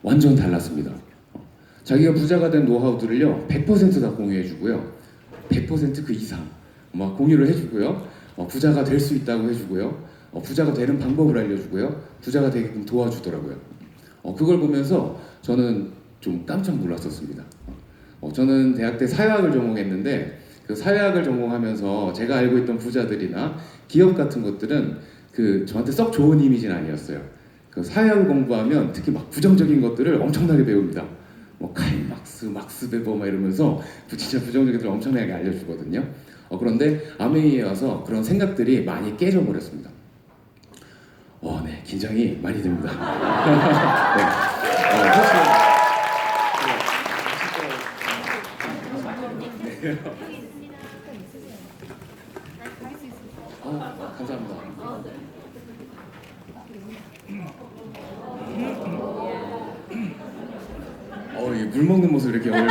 완전 달랐습니다. 자기가 부자가 된 노하우들을요 100%다 공유해주고요, 100%그 이상 막 공유를 해주고요, 부자가 될 수 있다고 해주고요, 부자가 되는 방법을 알려주고요, 부자가 되게끔 도와주더라고요. 그걸 보면서 저는 좀 깜짝 놀랐었습니다. 저는 대학 때 사회학을 전공했는데 그 사회학을 전공하면서 제가 알고 있던 부자들이나 기업 같은 것들은 그 저한테 썩 좋은 이미지는 아니었어요. 그 사회학을 공부하면 특히 막 부정적인 것들을 엄청나게 배웁니다. 뭐 칼 막스, 막스 베버 막 이러면서 진짜 부정적인 것들을 엄청나게 알려주거든요. 그런데 아메이에 와서 그런 생각들이 많이 깨져버렸습니다. 네, 긴장이 많이 됩니다. 네. 사실 감사합니다. 물 먹는 모습 이렇게 어려울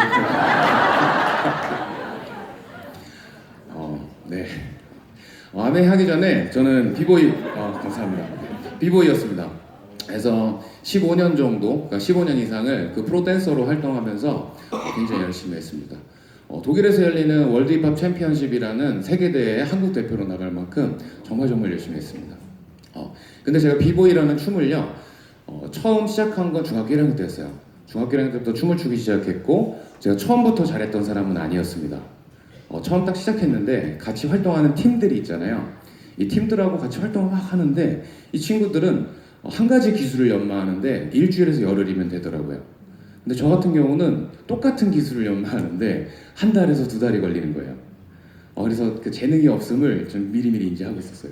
네. 아메 하기 전에 저는 비보이, 감사합니다. 비보이였습니다. 그래서 15년 정도, 그러니까 15년 이상을 그 프로 댄서로 활동하면서 굉장히 열심히 했습니다. 독일에서 열리는 월드 힙합 챔피언십이라는 세계대회에 한국 대표로 나갈 만큼 정말 열심히 했습니다. 근데 제가 비보이라는 춤을요, 처음 시작한 건 중학교 1학년 때였어요. 중학교 1학년 때부터 춤을 추기 시작했고, 제가 처음부터 잘했던 사람은 아니었습니다. 처음 딱 시작했는데 같이 활동하는 팀들이 있잖아요. 이 팀들하고 같이 활동을 막 하는데 이 친구들은 한 가지 기술을 연마하는데 일주일에서 열흘이면 되더라고요. 근데 저 같은 경우는 똑같은 기술을 연마하는데 한 달에서 두 달이 걸리는 거예요. 그래서 그 재능이 없음을 좀 미리미리 인지하고 있었어요.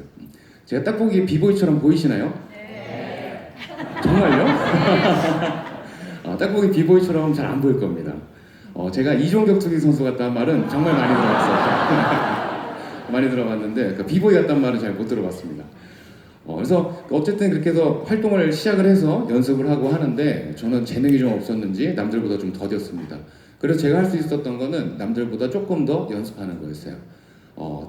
제가 딱 보기에 비보이처럼 보이시나요? 네. 정말요? 딱 보기 비보이처럼 잘 안 보일 겁니다. 제가 이종격 투기 선수 같다는 말은 정말 많이 들어봤어요. 많이 들어봤는데 그러니까 비보이 같다는 말은 잘 못 들어봤습니다. 그래서 어쨌든 그렇게 해서 활동을 시작을 해서 연습을 하고 하는데 저는 재능이 좀 없었는지 남들보다 좀 더뎠습니다. 그래서 제가 할 수 있었던 거는 남들보다 조금 더 연습하는 거였어요.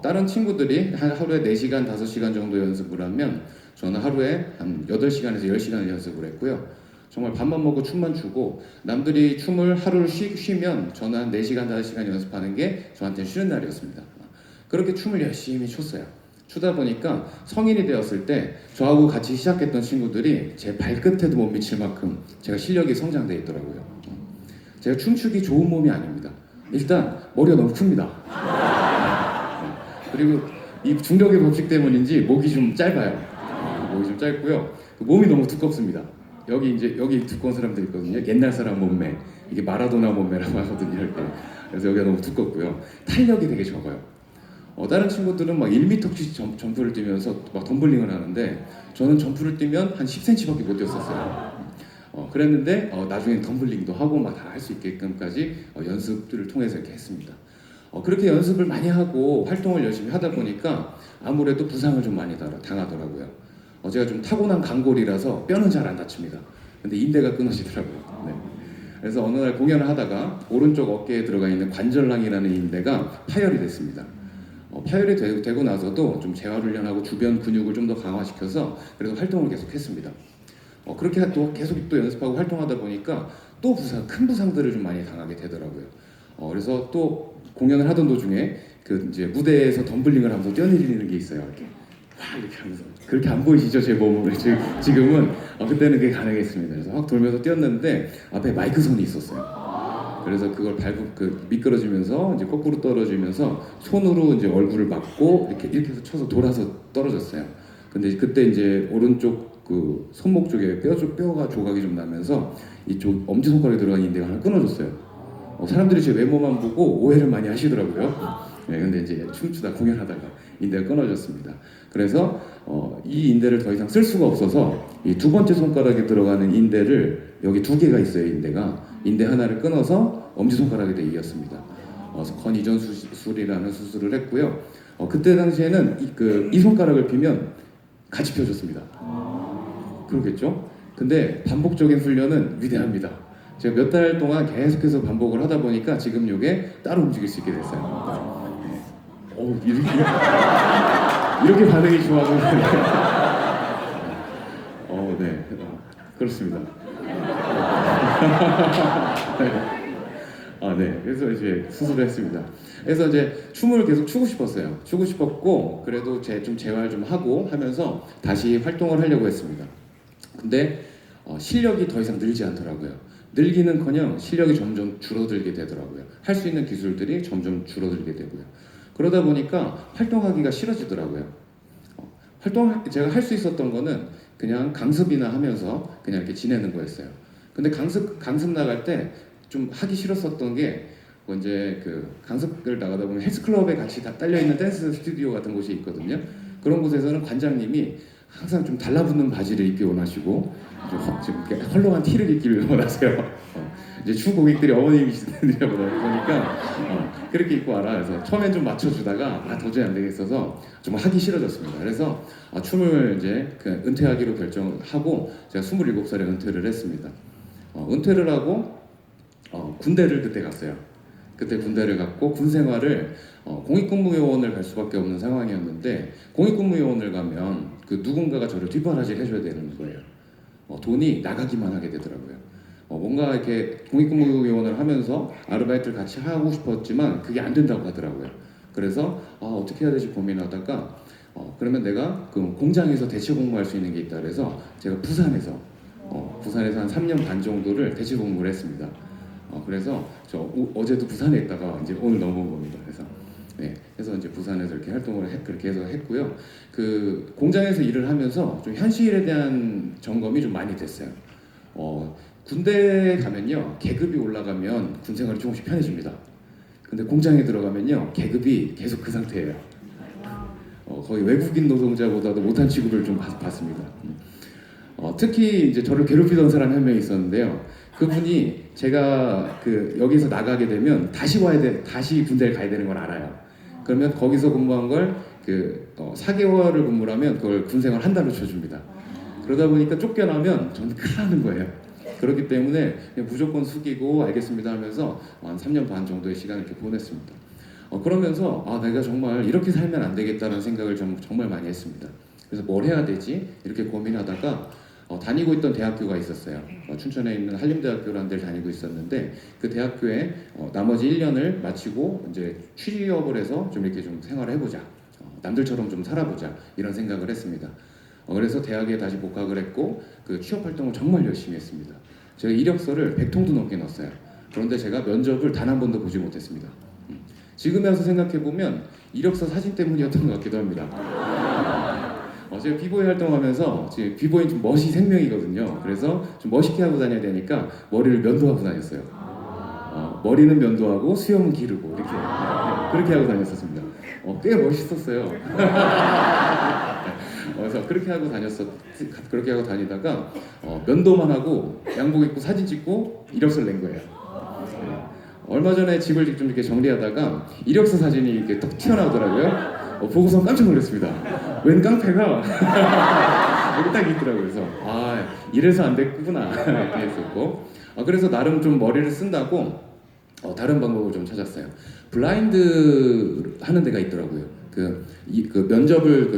다른 친구들이 하루에 4시간, 5시간 정도 연습을 하면 저는 하루에 한 8시간에서 10시간을 연습을 했고요. 정말 밥만 먹고 춤만 추고, 남들이 춤을 하루를 쉬면 저는 한 4시간, 5시간 연습하는 게 저한테는 쉬는 날이었습니다. 그렇게 춤을 열심히 췄어요. 추다 보니까 성인이 되었을 때 저하고 같이 시작했던 친구들이 제 발끝에도 못 미칠 만큼 제가 실력이 성장돼 있더라고요. 제가 춤추기 좋은 몸이 아닙니다. 일단 머리가 너무 큽니다. 그리고 이 중력의 법칙 때문인지 목이 좀 짧아요. 목이 좀 짧고요. 몸이 너무 두껍습니다. 여기 두꺼운 사람들이 있거든요. 옛날 사람 몸매, 이게 마라도나 몸매라고 하거든요. 이렇게. 그래서 여기가 너무 두껍고요. 탄력이 되게 적어요. 다른 친구들은 막 1m씩 점프를 뛰면서 막 덤블링을 하는데 저는 점프를 뛰면 한 10cm밖에 못 뛰었었어요. 그랬는데 나중에 덤블링도 하고 막 다 할 수 있게끔까지 연습들을 통해서 이렇게 했습니다. 그렇게 연습을 많이 하고 활동을 열심히 하다 보니까 아무래도 부상을 좀 많이 당하더라고요. 제가 좀 타고난 강골이라서 뼈는 잘 안 다칩니다. 근데 인대가 끊어지더라고요. 네. 그래서 어느 날 공연을 하다가 오른쪽 어깨에 들어가 있는 관절낭이라는 인대가 파열이 됐습니다. 파열이 되고 나서도 좀 재활훈련하고 주변 근육을 좀 더 강화시켜서 그래서 활동을 계속 했습니다. 그렇게 또 계속 또 연습하고 활동하다 보니까 또 큰 부상들을 좀 많이 당하게 되더라고요. 그래서 또 공연을 하던 도중에 그 이제 무대에서 덤블링을 하면서 뛰어내리는 게 있어요. 이렇게 하면서 그렇게 안 보이시죠 제 몸을 지금은 그때는 그게 가능했습니다. 그래서 확 돌면서 뛰었는데 앞에 마이크 손이 있었어요. 그래서 그걸 미끄러지면서 이제 거꾸로 떨어지면서 손으로 이제 얼굴을 막고 이렇게 해서 쳐서 돌아서 떨어졌어요. 근데 그때 이제 오른쪽 그 손목 쪽에 뼈가 조각이 좀 나면서 이쪽 엄지 손가락에 들어간 인대가 하나 끊어졌어요. 사람들이 제 외모만 보고 오해를 많이 하시더라고요. 네, 근데 이제 춤추다 공연하다가 인대가 끊어졌습니다. 그래서 이 인대를 더 이상 쓸 수가 없어서 이 두 번째 손가락에 들어가는 인대를 여기 2개가 있어요. 인대 하나를 끊어서 엄지손가락에다 이었습니다. 건이전 수술이라는 수술을 했고요. 그때 당시에는 이 손가락을 피면 같이 펴졌습니다. 그러겠죠? 근데 반복적인 훈련은 위대합니다. 제가 몇 달 동안 계속해서 반복을 하다 보니까 지금 이게 따로 움직일 수 있게 됐어요. 네. 이렇게 반응이 좋아서 네, 그렇습니다. 아, 네. 그래서 이제 수술을 했습니다. 그래서 이제 춤을 계속 추고 싶었어요. 추고 싶었고, 그래도 좀 재활 좀 하고 하면서 다시 활동을 하려고 했습니다. 근데 실력이 더 이상 늘지 않더라고요. 늘기는커녕 실력이 점점 줄어들게 되더라고요. 할 수 있는 기술들이 점점 줄어들게 되고요. 그러다 보니까 활동하기가 싫어지더라고요. 제가 할 수 있었던 거는 그냥 강습이나 하면서 그냥 이렇게 지내는 거였어요. 근데 강습 나갈 때 좀 하기 싫었었던 게 이제 그 강습을 나가다 보면 헬스클럽에 같이 다 딸려 있는 댄스 스튜디오 같은 곳이 있거든요. 그런 곳에서는 관장님이 항상 좀 달라붙는 바지를 입기 원하시고 좀 이렇게 헐렁한 티를 입기를 원하세요. 이제 주 고객들이 어머님이시더라고요. 보니까 그렇게 입고 와라. 그래서 처음엔 좀 맞춰주다가 도저히 안 되겠어서 좀 하기 싫어졌습니다. 그래서 춤을 이제 은퇴하기로 결정하고 제가 27살에 은퇴를 했습니다. 은퇴를 하고 군대를 그때 갔어요. 그때 군대를 갔고 군 생활을 공익근무요원을 갈 수밖에 없는 상황이었는데 공익근무요원을 가면 그 누군가가 저를 뒷바라지를 해줘야 되는 거예요. 돈이 나가기만 하게 되더라고요. 뭔가 이렇게 공익근무요원을 하면서 아르바이트를 같이 하고 싶었지만 그게 안 된다고 하더라고요. 그래서 어떻게 해야 될지 고민하다가 그러면 내가 그 공장에서 대체 공부할 수 있는 게 있다 그래서 제가 부산에서 한 3년 반 정도를 대체 공부를 했습니다. 그래서 어제도 부산에 있다가 이제 오늘 넘어온 겁니다. 그래서 이제 부산에서 이렇게 활동을 그렇게 해서 했고요. 그 공장에서 일을 하면서 좀 현실에 대한 점검이 좀 많이 됐어요. 군대에 가면요 계급이 올라가면 군 생활이 조금씩 편해집니다. 근데 공장에 들어가면요 계급이 계속 그 상태예요. 거의 외국인 노동자보다도 못한 취급을 좀 받습니다. 특히 이제 저를 괴롭히던 사람이 한 명 있었는데요. 그분이 제가 여기서 나가게 되면 다시 군대를 가야 되는 걸 알아요. 그러면 거기서 근무한 걸 4개월을 근무를 하면 그걸 군생활 한 달로 쳐줍니다. 그러다 보니까 쫓겨나면 저는 큰일 나는 거예요. 그렇기 때문에 그냥 무조건 숙이고 알겠습니다 하면서 한 3년 반 정도의 시간을 이렇게 보냈습니다. 그러면서 내가 정말 이렇게 살면 안 되겠다는 생각을 정말 많이 했습니다. 그래서 뭘 해야 되지? 이렇게 고민하다가 다니고 있던 대학교가 있었어요. 춘천에 있는 한림대학교라는 데를 다니고 있었는데 그 대학교에 나머지 1년을 마치고 이제 취업을 해서 좀 이렇게 좀 생활을 해보자. 남들처럼 좀 살아보자. 이런 생각을 했습니다. 그래서 대학에 다시 복학을 했고 그 취업 활동을 정말 열심히 했습니다. 제가 이력서를 100통도 넘게 넣었어요. 그런데 제가 면접을 단 한 번도 보지 못했습니다. 지금에 와서 생각해보면 이력서 사진 때문이었던 것 같기도 합니다. 제가 비보이 활동하면서 비보이는 좀 멋이 생명이거든요. 그래서 좀 멋있게 하고 다녀야 되니까 머리를 면도하고 다녔어요. 머리는 면도하고 수염은 기르고 이렇게 그렇게 하고 다녔었습니다. 꽤 멋있었어요. 그래서 그렇게 하고 다니다가 면도만 하고 양복 입고 사진 찍고 이력서를 낸 거예요. 얼마 전에 집을 좀 이렇게 정리하다가 이력서 사진이 이렇게 톡 튀어나오더라고요. 보고서 깜짝 놀랐습니다. 웬 깡패가 여기 딱 있더라고요. 그래서 이래서 안 됐구나 이렇게 했었고 그래서 나름 좀 머리를 쓴다고 다른 방법을 좀 찾았어요. 블라인드 하는 데가 있더라고요. 그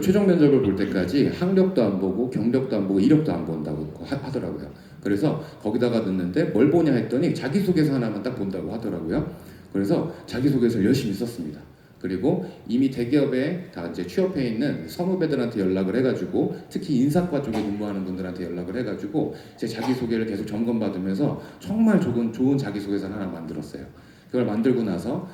최종 면접을 볼 때까지 학력도 안 보고 경력도 안 보고 이력도 안 본다고 하더라고요. 그래서 거기다가 넣는데 뭘 보냐 했더니 자기소개서 하나만 딱 본다고 하더라고요. 그래서 자기소개서를 열심히 썼습니다. 그리고 이미 대기업에 다 이제 취업해 있는 선후배들한테 연락을 해가지고 특히 인사과 쪽에 근무하는 분들한테 연락을 해가지고 제 자기소개를 계속 점검받으면서 정말 좋은 자기소개서 하나 만들었어요. 그걸 만들고 나서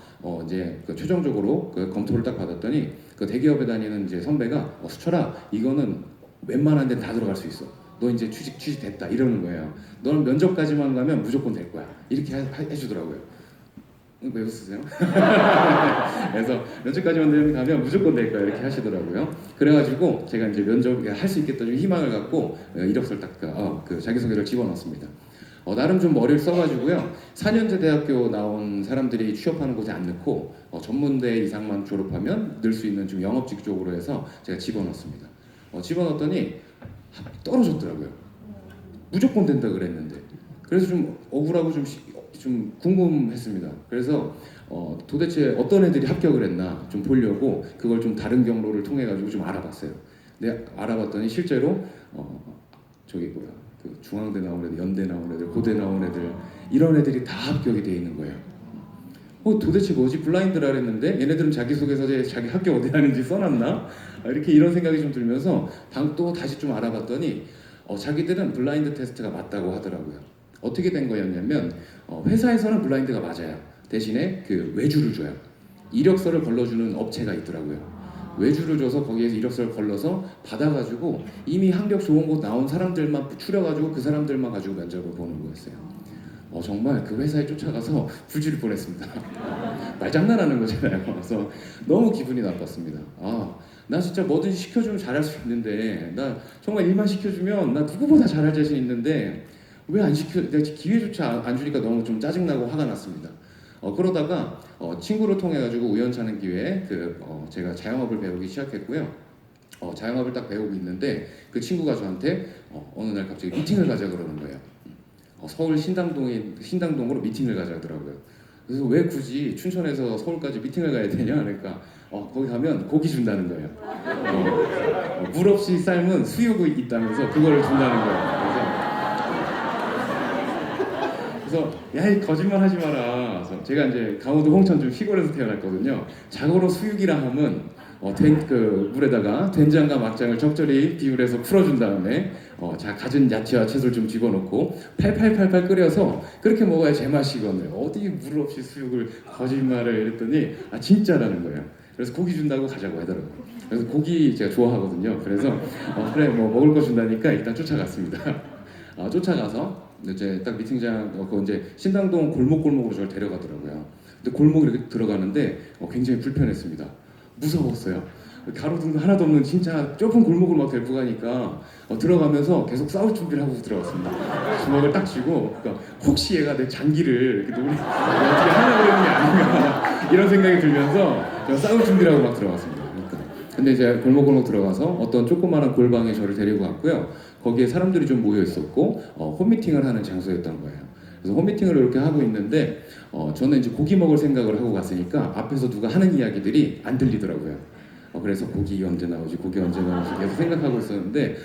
이제 최종적으로 검토를 딱 받았더니 그 대기업에 다니는 이제 선배가 수철아 이거는 웬만한 데는 다 들어갈 수 있어. 너 이제 취직됐다 이러는 거예요. 너는 면접까지만 가면 무조건 될 거야. 이렇게 해주더라고요. 왜 웃으세요? 그래서 면접까지만 가면 무조건 될 거야 이렇게 하시더라고요. 그래가지고 제가 이제 면접 할 수 있겠다 좀 희망을 갖고 이력서를 딱 자기소개를 집어넣었습니다. 나름 좀 머리를 써가지고요. 4년제 대학교 나온 사람들이 취업하는 곳에 안 넣고 전문대 이상만 졸업하면 늘 수 있는 좀 영업직 쪽으로 해서 제가 집어넣었습니다. 집어넣었더니 떨어졌더라고요. 무조건 된다 그랬는데. 그래서 좀 억울하고 좀 궁금했습니다. 그래서 도대체 어떤 애들이 합격을 했나 좀 보려고 그걸 좀 다른 경로를 통해 가지고 좀 알아봤어요. 근데 알아봤더니 실제로 그 중앙대 나온 애들, 연대 나온 애들, 고대 나온 애들 이런 애들이 다 합격이 돼 있는 거예요. 도대체 뭐지? 블라인드라 그랬는데 얘네들은 자기소개서에 자기 학교 어디 다니는지 써놨나? 이렇게 이런 생각이 좀 들면서 또 다시 좀 알아봤더니 자기들은 블라인드 테스트가 맞다고 하더라고요. 어떻게 된 거였냐면 회사에서는 블라인드가 맞아요. 대신에 그 외주를 줘요. 이력서를 걸러주는 업체가 있더라고요. 외주를 줘서 거기에서 이력서를 걸러서 받아가지고 이미 학력 좋은 곳 나온 사람들만 추려가지고 그 사람들만 가지고 면접을 보는 거였어요. 정말 그 회사에 쫓아가서 불지를 뻔했습니다. 말장난하는 거잖아요. 그래서 너무 기분이 나빴습니다. 나 진짜 뭐든지 시켜주면 잘할 수 있는데, 나 정말 일만 시켜주면 나 누구보다 잘할 자신 있는데 왜 안 시켜? 내가 기회조차 안 주니까 너무 좀 짜증나고 화가 났습니다. 그러다가 친구를 통해 가지고 우연찮은 기회에 제가 자영업을 배우기 시작했고요. 자영업을 딱 배우고 있는데 그 친구가 저한테 어느 날 갑자기 미팅을 가자 그러는 거예요. 서울 신당동으로 미팅을 가자 하더라고요. 그래서 왜 굳이 춘천에서 서울까지 미팅을 가야 되냐? 그러니까 거기 가면 고기 준다는 거예요. 물 없이 삶은 수육이 있다면서 그거를 준다는 거예요. 그래서 야, 이 거짓말 하지 마라. 그래서 제가 이제 강원도 홍천 좀 시골에서 태어났거든요. 자고로 수육이라 하면 그 물에다가 된장과 막장을 적절히 비율해서 풀어준 다음에 갖은 야채와 채소를 좀 집어넣고 팔팔팔팔 끓여서 그렇게 먹어야 제맛이거든요. 어디 물 없이 수육을 거짓말을 했더니 진짜라는 거예요. 그래서 고기 준다고 가자고 하더라고요. 그래서 고기 제가 좋아하거든요. 그래서 그래 뭐 먹을 거 준다니까 일단 쫓아갔습니다. 쫓아가서 이제 딱 미팅장 이제 신당동 골목골목으로 저를 데려가더라고요. 근데 골목 이렇게 들어가는데 굉장히 불편했습니다. 무서웠어요. 가로등도 하나도 없는 진짜 좁은 골목을 막 데리고 가니까 들어가면서 계속 싸울 준비를 하고 들어갔습니다. 주먹을 딱 쥐고 그러니까 혹시 얘가 내 장기를 이렇게 어떻게 하려고 그러는 게 아닌가 이런 생각이 들면서 제가 싸울 준비를 하고 막 들어갔습니다. 근데 이제 골목골목 들어가서 어떤 조그마한 골방에 저를 데리고 갔고요. 거기에 사람들이 좀 모여 있었고 홈미팅을 하는 장소였던 거예요. 그래서 홈미팅을 이렇게 하고 있는데 저는 이제 고기 먹을 생각을 하고 갔으니까 앞에서 누가 하는 이야기들이 안 들리더라고요. 그래서 고기 언제 나오지, 고기 언제 나오지 계속 생각하고 있었는데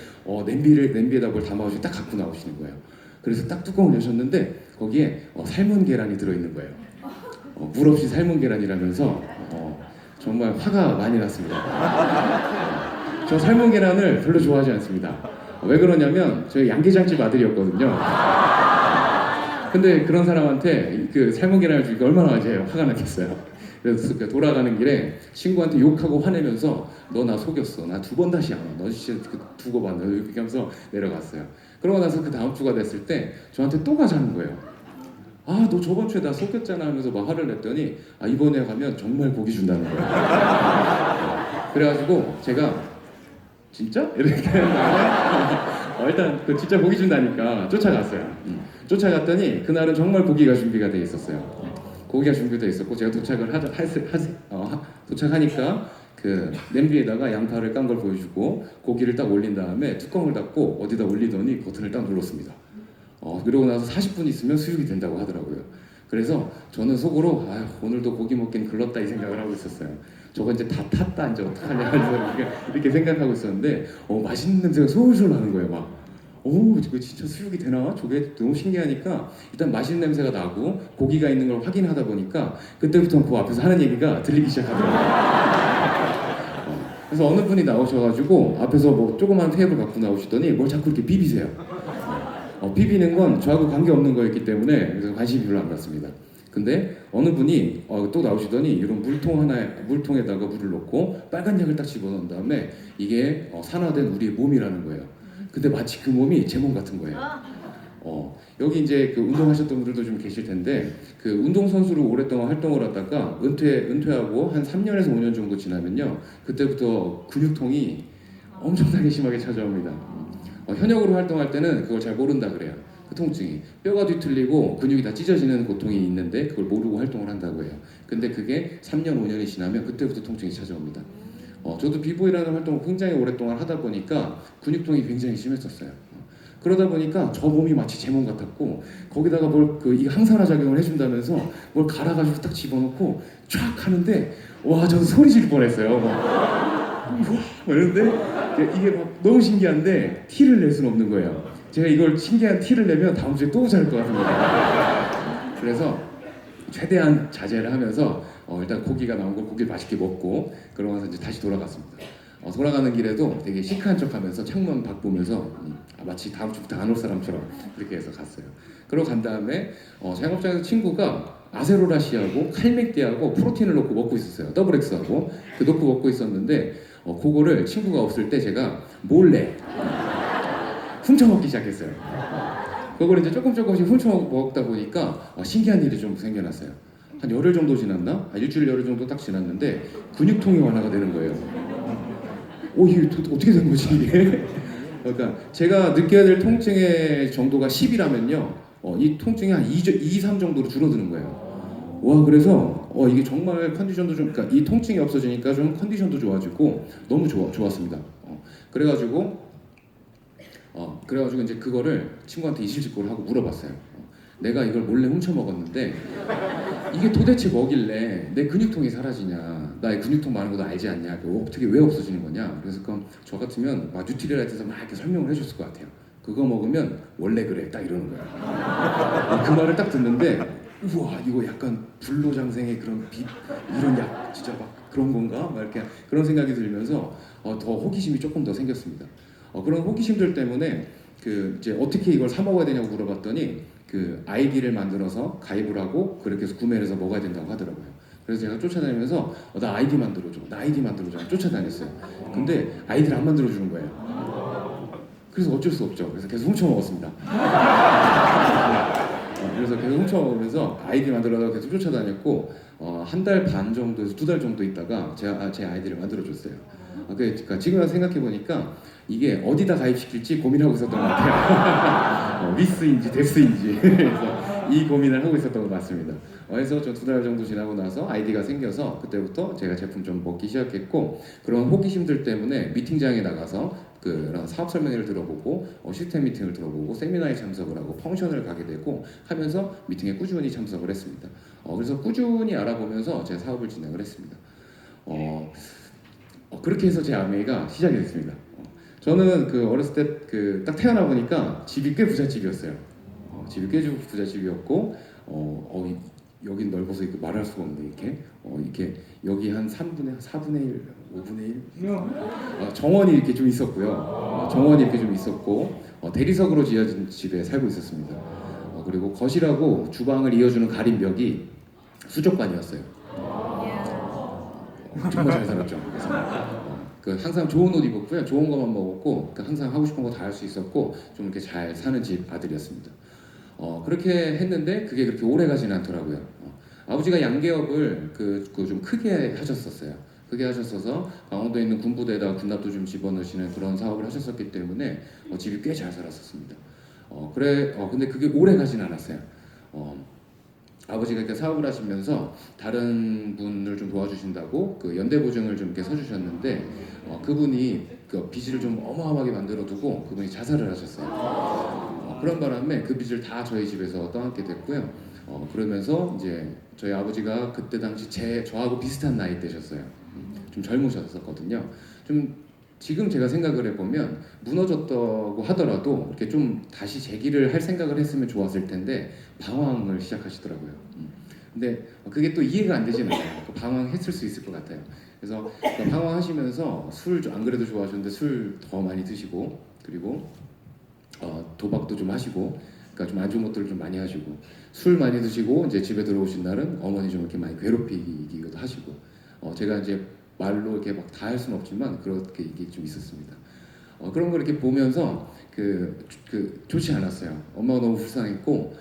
냄비에다 뭘 담아가지고 딱 갖고 나오시는 거예요. 그래서 딱 뚜껑을 여셨는데 거기에 삶은 계란이 들어있는 거예요. 물 없이 삶은 계란이라면서 정말 화가 많이 났습니다. 저 삶은 계란을 별로 좋아하지 않습니다. 왜 그러냐면 저희 양계장집 아들이었거든요. 근데 그런 사람한테 그 삶은 계란을 주니까 얼마나 화가 났겠어요. 그래서 돌아가는 길에 친구한테 욕하고 화내면서 너 나 속였어. 나 2번 다시 안 와. 너 진짜 두고 봐. 너 이렇게 하면서 내려갔어요. 그러고 나서 그 다음 주가 됐을 때 저한테 또 가자는 거예요. 너 저번 주에 나 속였잖아 하면서 막 화를 냈더니 이번에 가면 정말 고기 준다는 거예요. 그래가지고 제가 진짜? 이렇게 일단 진짜 고기 준다니까 쫓아갔어요. 쫓아갔더니 그날은 정말 고기가 준비가 돼 있었어요. 고기가 준비되어 있었고 제가 도착하니까 그 냄비에다가 양파를 깐 걸 보여주고 고기를 딱 올린 다음에 뚜껑을 닫고 어디다 올리더니 버튼을 딱 눌렀습니다. 그러고 나서 40분 있으면 수육이 된다고 하더라고요. 그래서 저는 속으로 오늘도 고기 먹긴 글렀다 이 생각을 하고 있었어요. 저거 이제 다 탔다 이제 어떡하냐 이렇게 생각하고 있었는데 맛있는 냄새가 솔솔 나는 거예요. 막 이거 진짜 수육이 되나? 저게 너무 신기하니까 일단 맛있는 냄새가 나고 고기가 있는 걸 확인하다 보니까 그때부터 그 앞에서 하는 얘기가 들리기 시작하더라고요. 그래서 어느 분이 나오셔가지고 앞에서 뭐 조그만 테이블 갖고 나오시더니 뭘 자꾸 이렇게 비비세요. 비비는 건 저하고 관계없는 거였기 때문에 그래서 관심이 별로 안 갔습니다. 근데 어느 분이 또 나오시더니 이런 물통에다가 물을 넣고 빨간 약을 딱 집어넣은 다음에 이게 산화된 우리의 몸이라는 거예요. 근데 마치 그 몸이 제 몸 같은 거예요. 여기 이제 그 운동하셨던 분들도 좀 계실 텐데 그 운동선수로 오랫동안 활동을 하다가 은퇴하고 한 3년에서 5년 정도 지나면요 그때부터 근육통이 엄청나게 심하게 찾아옵니다. 현역으로 활동할 때는 그걸 잘 모른다 그래요. 그 통증이 뼈가 뒤틀리고 근육이 다 찢어지는 고통이 있는데 그걸 모르고 활동을 한다고 해요. 근데 그게 3년 5년이 지나면 그때부터 통증이 찾아옵니다. 저도 비보이라는 활동을 굉장히 오랫동안 하다 보니까 근육통이 굉장히 심했었어요. 그러다 보니까 저 몸이 마치 제 몸 같았고 거기다가 이 항산화 작용을 해준다면서 뭘 갈아가지고 딱 집어넣고 쫙 하는데 저는 소리 지를 뻔했어요. 이러는데 이게 막 너무 신기한데 티를 낼 수는 없는 거예요. 제가 이걸 신기한 티를 내면 다음 주에 또 잘 것 같습니다. 그래서 최대한 자제를 하면서 일단 고기가 나온 거 고기 맛있게 먹고 그러고 나서 이제 다시 돌아갔습니다. 돌아가는 길에도 되게 시크한 척하면서 창문 밖 보면서 마치 다음 주부터 안 올 사람처럼 그렇게 해서 갔어요. 그러고 간 다음에 자영업장에서 친구가 아세로라시하고 칼맥디하고 프로틴을 넣고 먹고 있었어요. 더블 X하고 그 넣고 먹고 있었는데 그거를 친구가 없을 때 제가 몰래 훔쳐 먹기 시작했어요. 그걸 이제 조금씩 훔쳐 먹다 보니까 신기한 일이 좀 생겨났어요. 한 열흘 정도 지났나? 일주일 열흘 정도 딱 지났는데 근육통이 완화가 되는 거예요. 이게 어떻게 된 거지 이게? 그러니까 제가 느껴야 될 통증의 정도가 10이라면요, 이 통증이 한 2, 3 정도로 줄어드는 거예요. 와, 그래서 이게 정말 컨디션도 좀, 그러니까 이 통증이 없어지니까 좀 컨디션도 좋아지고 너무 좋았습니다. 그래가지고 이제 그거를 친구한테 이실직고를 하고 물어봤어요. 내가 이걸 몰래 훔쳐 먹었는데 이게 도대체 뭐길래 내 근육통이 사라지냐, 나의 근육통 많은 것도 알지 않냐, 어떻게 왜 없어지는 거냐. 그래서 그럼 저 같으면 막 뉴트리라이트에서 막 이렇게 설명을 해줬을 것 같아요. 그거 먹으면 원래 그래, 딱 이러는 거야. 그 말을 딱 듣는데 우와, 이거 약간 불로장생의 그런 빛, 이런 약 진짜 막 그런 건가? 막 이렇게 그런 생각이 들면서 더 호기심이 조금 더 생겼습니다. 그런 호기심들 때문에 이제 어떻게 이걸 사 먹어야 되냐고 물어봤더니 그 아이디를 만들어서 가입을 하고 그렇게 해서 구매를 해서 먹어야 된다고 하더라고요. 그래서 제가 쫓아다니면서 나 아이디 만들어줘, 나 아이디 만들어줘 쫓아다녔어요. 근데 아이디를 안 만들어주는 거예요. 그래서 어쩔 수 없죠. 그래서 계속 훔쳐 먹었습니다. 그래서 계속 훔쳐 먹으면서 아이디 만들어서 계속 쫓아다녔고 한 달 반 정도에서 2달 정도 있다가 제가 제 아이디를 만들어줬어요. 그러니까 지금 와서 생각해 보니까 이게 어디다 가입시킬지 고민하고 있었던 것 같아요. 위스인지 데스인지. 그래서 이 고민을 하고 있었던 것 같습니다. 그래서 저 2달 정도 지나고 나서 아이디가 생겨서 그때부터 제가 제품 좀 먹기 시작했고, 그런 호기심들 때문에 미팅장에 나가서 그런 사업 설명회를 들어보고 시스템 미팅을 들어보고 세미나에 참석을 하고 펑션을 가게 되고 하면서 미팅에 꾸준히 참석을 했습니다. 그래서 꾸준히 알아보면서 제 사업을 진행을 했습니다. 그렇게 해서 제 아메이가 시작이 됐습니다. 저는 어렸을 때 딱 태어나 보니까 집이 꽤 부잣집이었어요. 집이 꽤 부잣집이었고 여긴 넓어서 이렇게 말할 수가 없는데 이렇게 여기 한 3분의 4분의 1, 5분의 1 정원이 이렇게 좀 있었고요. 정원이 이렇게 좀 있었고 대리석으로 지어진 집에 살고 있었습니다. 그리고 거실하고 주방을 이어주는 가림벽이 수족관이었어요. 정말 잘 살았죠. 그래서 항상 좋은 옷 입었고요, 좋은 것만 먹었고 항상 하고 싶은 거 다 할 수 있었고 좀 이렇게 잘 사는 집 아들이었습니다. 그렇게 했는데 그게 그렇게 오래 가지는 않더라고요. 아버지가 양계업을 좀 크게 하셨었어요. 크게 하셨어서 강원도에 있는 군부대에다 군납도 좀 집어넣으시는 그런 사업을 하셨었기 때문에 집이 꽤 잘 살았었습니다. 근데 그게 오래 가지는 않았어요. 아버지가 이렇게 사업을 하시면서 다른 분을 좀 도와주신다고 연대 보증을 좀 이렇게 서주셨는데 그분이 빚을 좀 어마어마하게 만들어두고 그분이 자살을 하셨어요. 그런 바람에 그 빚을 다 저희 집에서 떠안게 됐고요. 그러면서 이제 저희 아버지가 그때 당시 저하고 비슷한 나이 되셨어요. 좀 젊으셨었거든요. 좀 지금 제가 생각을 해보면 무너졌다고 하더라도 이렇게 좀 다시 재기를 할 생각을 했으면 좋았을 텐데 방황을 시작하시더라고요. 근데 그게 또 이해가 안 되진 않아요. 방황했을 수 있을 것 같아요. 그래서 방황하시면서 술 안 그래도 좋아하셨는데 술 더 많이 드시고, 그리고 도박도 좀 하시고, 그러니까 좀 안 좋은 것들을 좀 많이 하시고, 술 많이 드시고 이제 집에 들어오신 날은 어머니 좀 이렇게 많이 괴롭히기도 하시고, 제가 이제 말로 이렇게 막 다 할 수는 없지만 그렇게 이게 좀 있었습니다. 그런 걸 이렇게 보면서 좋지 않았어요. 엄마가 너무 불쌍했고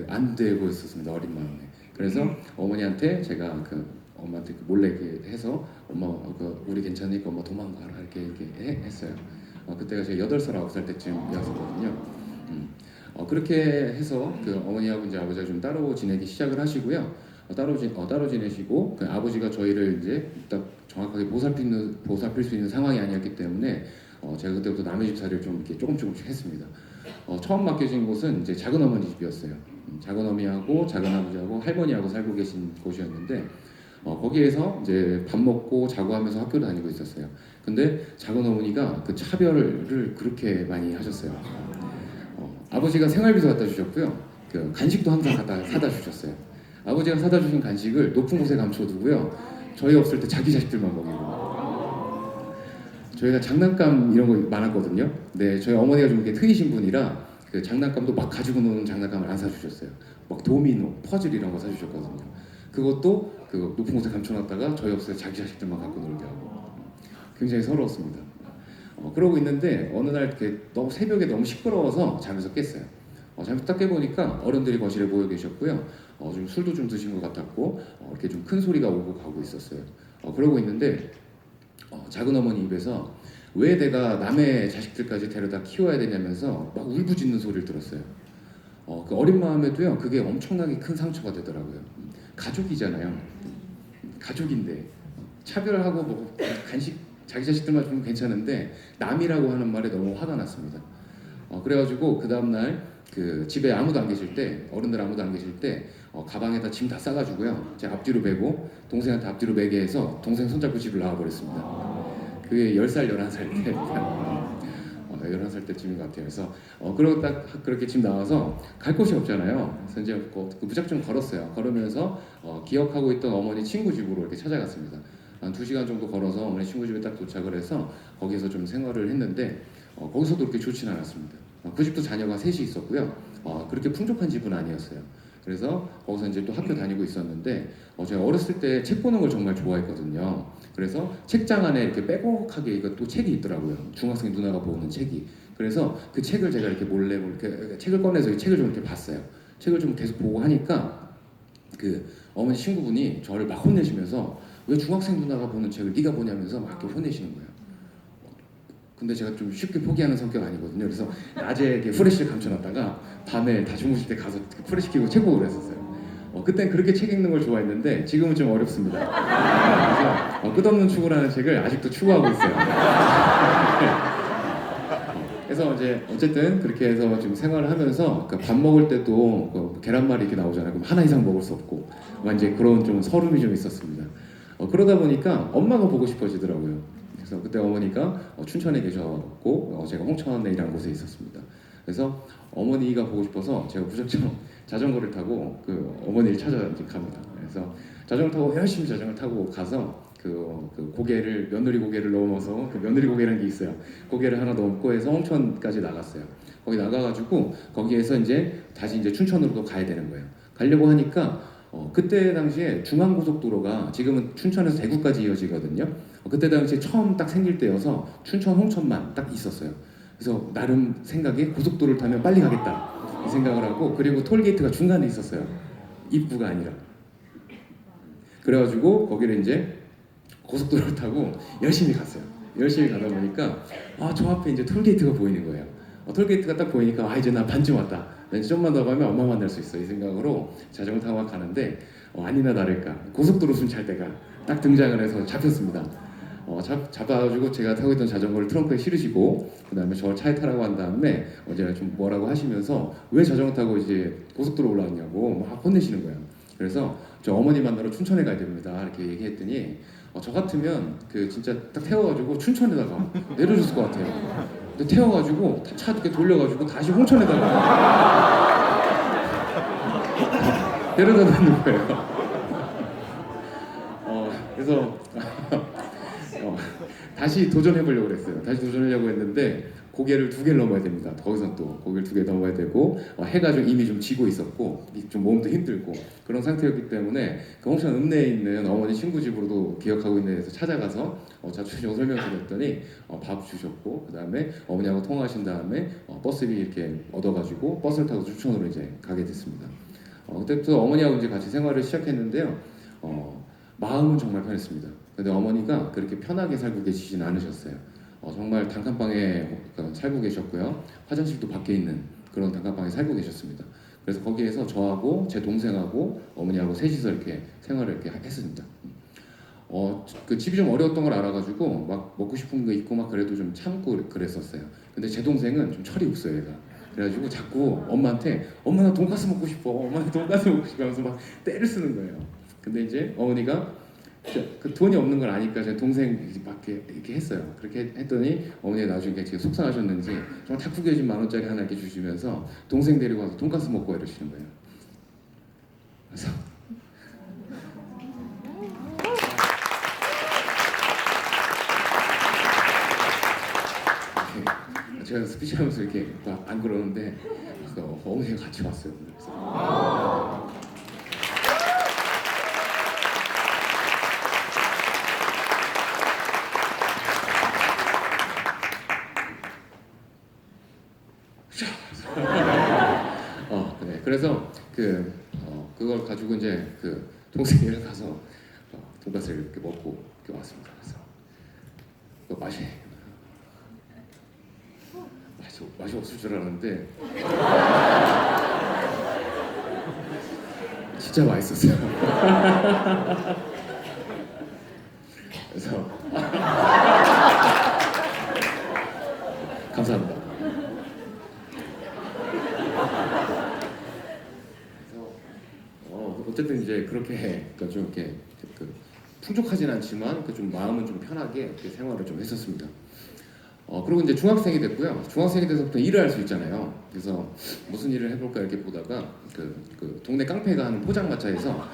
안 되고 있었습니다, 어린 마음에. 그래서 어머니한테 제가 엄마한테 몰래 이렇게 해서 엄마 우리 괜찮으니까 엄마 도망가라 이렇게 했어요. 그때가 제가 8살 9살 때쯤이었거든요. 그렇게 해서 어머니하고 이제 아버지가 좀 따로 지내기 시작을 하시고요. 따로 지내시고 아버지가 저희를 이제 딱 정확하게 보살필 수 있는 상황이 아니었기 때문에 제가 그때부터 남의 집 살이를 좀 이렇게 조금씩 했습니다. 처음 맡겨진 곳은 이제 작은 어머니 집이었어요. 작은 어머니하고 작은 아버지하고 할머니하고 살고 계신 곳이었는데 거기에서 이제 밥 먹고 자고 하면서 학교를 다니고 있었어요. 근데 작은 어머니가 차별을 그렇게 많이 하셨어요. 아버지가 생활비도 갖다 주셨고요. 그 간식도 항상 갖다 사다 주셨어요. 아버지가 사다 주신 간식을 높은 곳에 감춰두고요. 저희 없을 때 자기 자식들만 먹이고. 저희가 장난감 이런 거 많았거든요. 근데 저희 어머니가 좀 이렇게 트이신 분이라 그 장난감도 막 가지고 노는 장난감을 안 사주셨어요. 막 도미노, 퍼즐 이런 거 사주셨거든요. 그것도 그 높은 곳에 감춰놨다가 저희 없을 때 자기 자식들만 갖고 놀게 하고. 굉장히 서러웠습니다. 그러고 있는데 어느 날 이렇게 너무 새벽에 너무 시끄러워서 잠에서 깼어요. 잠에서 딱 깨보니까 어른들이 거실에 모여 계셨고요. 좀 술도 좀 드신 것 같았고 이렇게 좀 큰 소리가 오고 가고 있었어요. 그러고 있는데 작은 어머니 입에서 왜 내가 남의 자식들까지 데려다 키워야 되냐면서 막 울부짖는 소리를 들었어요. 그 어린 마음에도요 그게 엄청나게 큰 상처가 되더라고요. 가족이잖아요. 가족인데 차별하고 뭐 간식 자기 자식들만 좀 괜찮은데 남이라고 하는 말에 너무 화가 났습니다. 그래가지고 그 다음날 그 집에 아무도 안 계실 때 어른들 아무도 안 계실 때 가방에다 짐 다 싸가지고요 제가 앞뒤로 메고 동생한테 앞뒤로 메게 해서 동생 손잡고 집을 나와버렸습니다. 그게 10살 11살 때 11살 때쯤인 것 같아요. 그래서 그러고 딱 그렇게 집 나와서 갈 곳이 없잖아요. 그래서 이제 무작정 걸었어요. 걸으면서 기억하고 있던 어머니 친구 집으로 이렇게 찾아갔습니다. 한 2시간 정도 걸어서 어머니 친구 집에 딱 도착을 해서 거기서 좀 생활을 했는데 거기서도 그렇게 좋지는 않았습니다. 그 집도 자녀가 셋이 있었고요. 그렇게 풍족한 집은 아니었어요. 그래서 거기서 이제 또 학교 다니고 있었는데 제가 어렸을 때 책 보는 걸 정말 좋아했거든요. 그래서 책장 안에 이렇게 빼곡하게 이것도 책이 있더라고요. 중학생 누나가 보는 책이. 그래서 그 책을 제가 이렇게 몰래 이렇게 책을 꺼내서 이 책을 좀 이렇게 봤어요. 책을 좀 계속 보고 하니까 그 어머니 친구분이 저를 막 혼내시면서 왜 중학생 누나가 보는 책을 네가 보냐면서 막 이렇게 혼내시는 거예요. 근데 제가 좀 쉽게 포기하는 성격 아니거든요. 그래서 낮에 이렇게 후레쉬를 감춰놨다가 밤에 다 주무실 때 가서 후레쉬 켜고 책 보고 그랬었어요. 그땐 그렇게 책 읽는 걸 좋아했는데 지금은 좀 어렵습니다. 그래서 끝없는 추구라는 책을 아직도 추구하고 있어요. 그래서 이제 어쨌든 그렇게 해서 지금 생활을 하면서 밥 먹을 때도 계란말이 이렇게 나오잖아요. 그럼 하나 이상 먹을 수 없고 이제 그런 좀 서름이 좀 있었습니다. 그러다 보니까 엄마가 보고 싶어지더라고요. 그래서 그때 어머니가 춘천에 계셨고 제가 홍천이라는 곳에 있었습니다. 그래서 어머니가 보고 싶어서 제가 무작정 자전거를 타고 그 어머니를 찾아 갑니다. 그래서 자전거 타고 열심히 자전거 타고 가서 그 고개를 며느리 고개를 넘어서 그 며느리 고개라는 게 있어요. 고개를 하나 넘고 해서 홍천까지 나갔어요. 거기 나가가지고 거기에서 이제 다시 이제 춘천으로 가야 되는 거예요. 가려고 하니까 그때 당시에 중앙고속도로가 지금은 춘천에서 대구까지 이어지거든요. 그때 당시에 처음 딱 생길 때여서 춘천 홍천만 딱 있었어요. 그래서 나름 생각에 고속도로를 타면 빨리 가겠다 이 생각을 하고 그리고 톨게이트가 중간에 있었어요. 입구가 아니라. 그래가지고 거기를 이제 고속도로를 타고 열심히 갔어요. 열심히 가다 보니까 저 앞에 이제 톨게이트가 보이는 거예요. 톨게이트가 딱 보이니까 이제 나 반쯤 왔다. 나 이제 좀만 더 가면 엄마 만날 수 있어. 이 생각으로 자전거 타고 막 가는데 아니나 다를까 고속도로 순찰대가 딱 등장을 해서 잡혔습니다. 잡아가지고 제가 타고 있던 자전거를 트렁크에 실으시고 그 다음에 저 차에 타라고 한 다음에 제가 좀 뭐라고 하시면서 왜 자전거 타고 이제 고속도로 올라왔냐고 막 혼내시는 거예요. 그래서 저 어머니 만나러 춘천에 가야 됩니다 이렇게 얘기했더니 저 같으면 그 진짜 딱 태워가지고 춘천에다가 내려줬을 것 같아요. 근데 태워가지고 차 이렇게 돌려가지고 다시 홍천에다가 데려다 놓는 거예요. 그래서 다시 도전해보려고 그랬어요. 다시 도전하려고 했는데 고개를 2개를 넘어야 됩니다. 거기서 또 고개를 2개 넘어야 되고 해가 좀 이미 좀 지고 있었고 좀 몸도 힘들고 그런 상태였기 때문에 그 홍천 읍내에 있는 어머니 친구 집으로도 기억하고 있는 데서 찾아가서 자초지종 설명드렸더니 밥 주셨고 그 다음에 어머니하고 통화하신 다음에 버스비 이렇게 얻어가지고 버스를 타고 춘천으로 이제 가게 됐습니다. 그때부터 어머니하고 이제 같이 생활을 시작했는데요. 마음은 정말 편했습니다. 근데 어머니가 그렇게 편하게 살고 계시진 않으셨어요. 정말 단칸방에 살고 계셨고요. 화장실도 밖에 있는 그런 단칸방에 살고 계셨습니다. 그래서 거기에서 저하고 제 동생하고 어머니하고 셋이서 이렇게 생활을 이렇게 했습니다. 그 집이 좀 어려웠던 걸 알아가지고 막 먹고 싶은 거 있고 막 그래도 좀 참고 그랬었어요. 근데 제 동생은 좀 철이 없어요, 얘가. 그래가지고 자꾸 엄마한테 엄마 나 돈가스 먹고 싶어, 엄마 나 돈가스 먹고 싶어 하면서 막 때를 쓰는 거예요. 근데 이제 어머니가 그 돈이 없는 걸 아니까 제 동생 막 이렇게 했어요. 그렇게 했더니 어머니가 나중에 되게 속상하셨는지 정말 탁구 교진 10,000원짜리 하나 이렇게 주시면서 동생 데리고 와서 돈가스 먹고 이러시는 거예요. 그래서 제가 스피치하면서 이렇게 막 안 그러는데 어머니가 같이 왔어요. 그래서 그래. 그래서 그걸 가지고 이제 그 동생이랑 가서 돈가스를 이렇게 먹고 이렇게 왔습니다. 그래서 그 맛이 없을 줄 알았는데 진짜 맛있었어요. 그래서 감사합니다. 어쨌든 이제 그렇게 그러니까 좀 이렇게 풍족하진 않지만 좀 마음은 좀 편하게 이렇게 생활을 좀 했었습니다. 그리고 이제 중학생이 됐고요. 중학생이 돼서부터 일을 할 수 있잖아요. 그래서 무슨 일을 해볼까 이렇게 보다가 그 동네 깡패가 하는 포장마차에서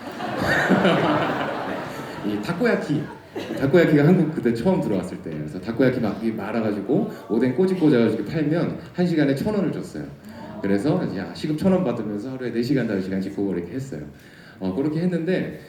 이 다코야키가 한국 그때 처음 들어왔을 때 그래서 다코야키 막 말아가지고 오뎅 꼬집 꽂아가지고 팔면 1시간에 1,000원을 줬어요. 그래서 야 시급 1,000원 받으면서 하루에 4시간 5시간씩 그거 이렇게 했어요. 그렇게 했는데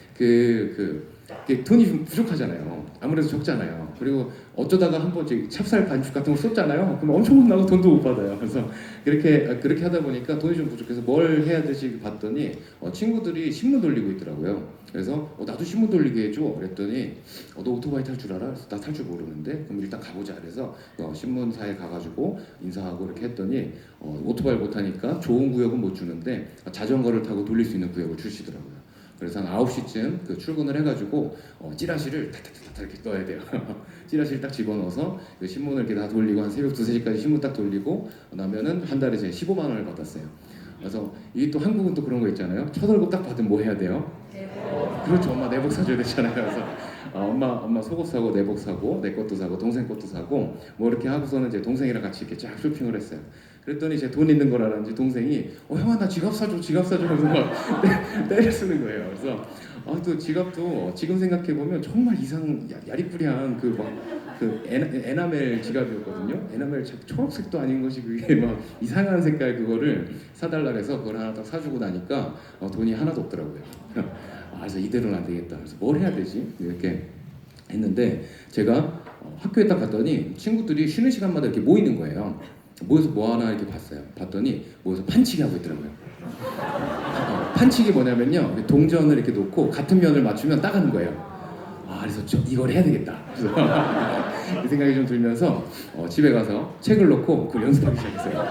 돈이 좀 부족하잖아요. 아무래도 적잖아요. 그리고 어쩌다가 한번 찹쌀 반죽 같은 거 쏟잖아요. 그럼 엄청 혼나고 돈도 못 받아요. 그래서 그렇게 하다 보니까 돈이 좀 부족해서 뭘 해야 될지 봤더니 친구들이 신문 돌리고 있더라고요. 그래서 나도 신문 돌리게 해줘. 그랬더니 너 오토바이 탈 줄 알아? 그래서 나 탈 줄 모르는데 그럼 일단 가보자. 그래서 신문사에 가가지고 인사하고 이렇게 했더니 오토바이 못 타니까 좋은 구역은 못 주는데 자전거를 타고 돌릴 수 있는 구역을 주시더라고요. 그래서 한 9시쯤 출근을 해가지고 찌라시를 탁탁탁탁 이렇게 떠야 돼요. 찌라시를 딱 집어넣어서 그 신문을 이렇게 다 돌리고 한 새벽 2~3시까지 신문 딱 돌리고 나면은 한 달에 제가 15만 원을 받았어요. 그래서 이게 또 한국은 또 그런 거 있잖아요. 첫 월급 딱 받으면 뭐 해야 돼요? 그렇죠. 엄마 내복 사줘야 되잖아요. 그래서 엄마 속옷 사고 내복 사고 내 것도 사고 동생 것도 사고 뭐 이렇게 하고서는 이제 동생이랑 같이 이렇게 쫙 쇼핑을 했어요. 그랬더니 제 돈 있는 걸 알았는지 동생이 형아 나 지갑 사줘 하면서 막 때려 쓰는 거예요. 그래서 또 지갑도 지금 생각해 보면 정말 야리꾸리한 에나멜 지갑이었거든요. 에나멜 초록색도 아닌 것이 그게 막 이상한 색깔 그거를 사달라 해서 그걸 하나 딱 사주고 나니까 돈이 하나도 없더라고요. 그래서 이대로는 안 되겠다. 그래서 뭘 해야 되지? 이렇게 했는데 제가 학교에 딱 갔더니 친구들이 쉬는 시간마다 이렇게 모이는 거예요. 모여서 뭐 하나 이렇게 봤더니 모여서 판치기 하고 있더라고요. 판치기 뭐냐면요, 동전을 이렇게 놓고 같은 면을 맞추면 따가는 거예요. 그래서 이걸 해야 되겠다. 그래서 이 생각이 좀 들면서 집에 가서 책을 놓고 그걸 연습하기 시작했어요.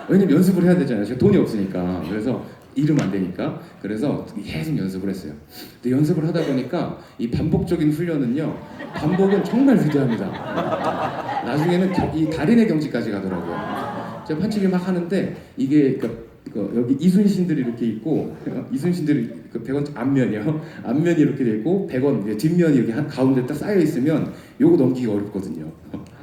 왜냐면 연습을 해야 되잖아요. 제가 돈이 없으니까. 그래서 잃으면 안 되니까. 그래서 계속 연습을 했어요. 근데 연습을 하다 보니까 이 반복적인 훈련은요, 반복은 정말 위대합니다. 나중에는 이 달인의 경지까지 가더라고요. 제가 판치기 막 하는데 이게 여기 이순신들이 이렇게 있고 이순신들이 100원 앞면이 이렇게 돼 있고 100원 뒷면이 이렇게 가운데 딱 쌓여 있으면 요거 넘기기 어렵거든요.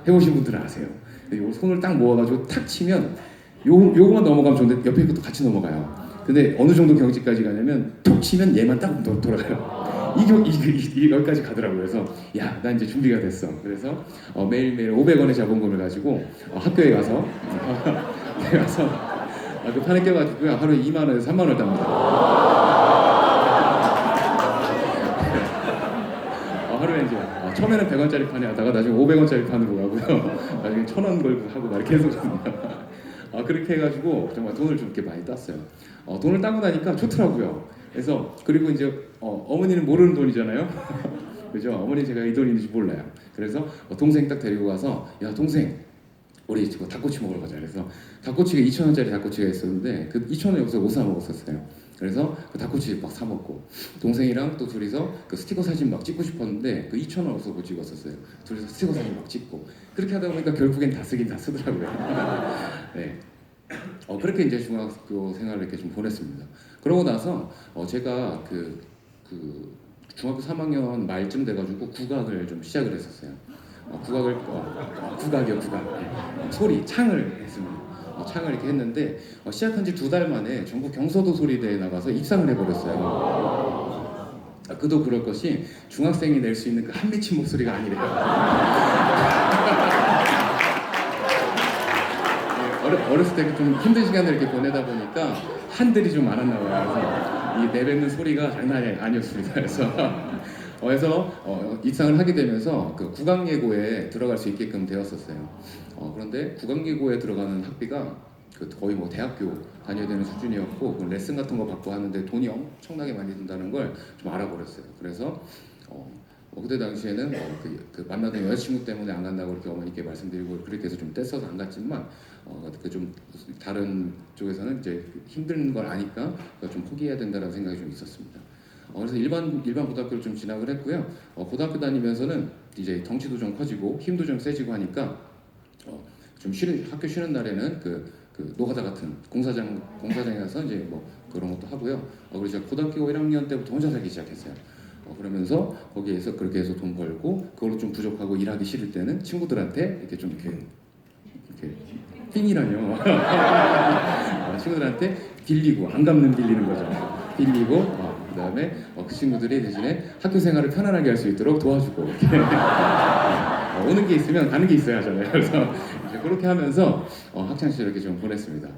해보신 분들은 아세요. 요 손을 딱 모아가지고 탁 치면 요거만 넘어가면 좋은데 옆에 것도 같이 넘어가요. 근데 어느 정도 경지까지 가냐면 톡 치면 얘만 딱 돌아가요. 여기까지 가더라고요. 그래서 나 이제 준비가 됐어. 그래서 매일매일 500원의 자본금을 가지고 학교에 가서 그 판에 껴가지고요. 하루에 2만 원에서 3만 원을 땁니다. 하루에 이제 처음에는 100원짜리 판에 하다가 나중에 500원짜리 판으로 가고요. 나중에 1,000원 걸고 하고 막 이렇게 했었거든요. 그렇게 해가지고 정말 돈을 좀 이렇게 많이 땄어요. 돈을 따고 나니까 좋더라고요. 그래서 그리고 이제 어머니는 모르는 돈이잖아요. 그죠? 어머니 제가 이 돈이 있는지 몰라요. 그래서 동생 딱 데리고 가서 야 동생 우리 지금 닭꼬치 먹으러 가자. 그래서 닭꼬치가 2,000원짜리 닭꼬치가 있었는데 그 2,000원이 없어서 못 사 먹었었어요. 그래서 그 닭꼬치 막 사 먹고 동생이랑 또 둘이서 그 스티커 사진 막 찍고 싶었는데 그 2,000원 없어서 못 찍었었어요. 둘이서 스티커 사진 막 찍고 그렇게 하다 보니까 결국엔 다 쓰긴 다 쓰더라고요. 네. 그렇게 이제 중학교 생활을 이렇게 좀 보냈습니다. 그러고 나서 제가 중학교 3학년 말쯤 돼가지고 국악을 좀 시작을 했었어요. 국악이요, 국악. 네. 소리, 창을 했습니다. 창을 이렇게 했는데 시작한 지 2달 만에 전국 경서도 소리대에 나가서 입상을 해버렸어요. 그도 그럴 것이 중학생이 낼 수 있는 그 한 미친 목소리가 아니래요. 어렸을 때 좀 힘든 시간을 이렇게 보내다 보니까 한들이 좀 많았나 봐요. 그래서 이 내뱉는 소리가 장난이 아니었습니다. 그래서 입상을 하게 되면서 그 국악예고에 들어갈 수 있게끔 되었었어요. 그런데 국악예고에 들어가는 학비가 거의 뭐 대학교 다녀야 되는 수준이었고 그 레슨 같은 거 받고 하는데 돈이 엄청나게 많이 든다는 걸 좀 알아버렸어요. 그래서 그때 당시에는 그 만나던 여자친구 때문에 안 간다고 이렇게 어머니께 말씀드리고 그렇게 해서 좀 떼써서 안 갔지만 그 좀 다른 쪽에서는 이제 힘든 걸 아니까 좀 포기해야 된다는 생각이 좀 있었습니다. 그래서 일반 고등학교를 좀 진학을 했고요. 고등학교 다니면서는 이제 덩치도 좀 커지고 힘도 좀 세지고 하니까 좀 학교 쉬는 날에는 그 노가다 같은 공사장에 가서 이제 뭐 그런 것도 하고요. 그리고 제가 고등학교 1학년 때부터 혼자 살기 시작했어요. 그러면서 거기에서 그렇게 해서 돈 벌고 그걸로 좀 부족하고 일하기 싫을 때는 친구들한테 이렇게 좀 이렇게 삥이라뇨. 친구들한테 빌리고 안 갚는 빌리는 거죠. 빌리고 그다음에 그 친구들이 대신에 학교 생활을 편안하게 할 수 있도록 도와주고 오는 게 있으면 가는 게 있어야 하잖아요. 그래서 이제 그렇게 하면서 학창 시절 이렇게 좀 보냈습니다.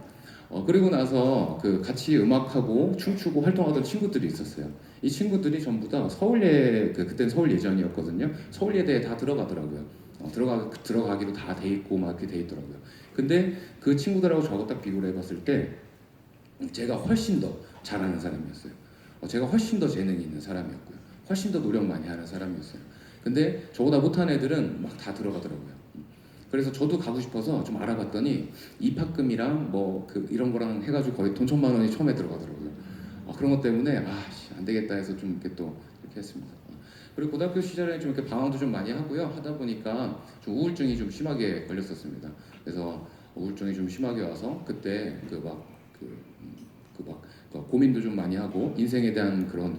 그리고 나서 그 같이 음악하고 춤추고 활동하던 친구들이 있었어요. 이 친구들이 전부 다 서울예 그때는 서울 예전이었거든요. 서울예대에 다 들어가더라고요. 들어가기로 다 돼 있고 막 이렇게 돼 있더라고요. 근데 그 친구들하고 저하고 딱 비교를 해봤을 때 제가 훨씬 더 잘하는 사람이었어요. 제가 훨씬 더 재능이 있는 사람이었고요. 훨씬 더 노력 많이 하는 사람이었어요. 근데 저보다 못한 애들은 막 다 들어가더라고요. 그래서 저도 가고 싶어서 좀 알아봤더니 입학금이랑 뭐 이런 거랑 해가지고 거의 돈 1,000만 원이 처음에 들어가더라고요. 그런 것 때문에 안 되겠다 해서 좀 이렇게 또 이렇게 했습니다. 그리고 고등학교 시절에 좀 이렇게 방황도 좀 많이 하고요. 하다 보니까 좀 우울증이 좀 심하게 걸렸었습니다. 그래서 우울증이 좀 심하게 와서 그때 고민도 좀 많이 하고 인생에 대한 그런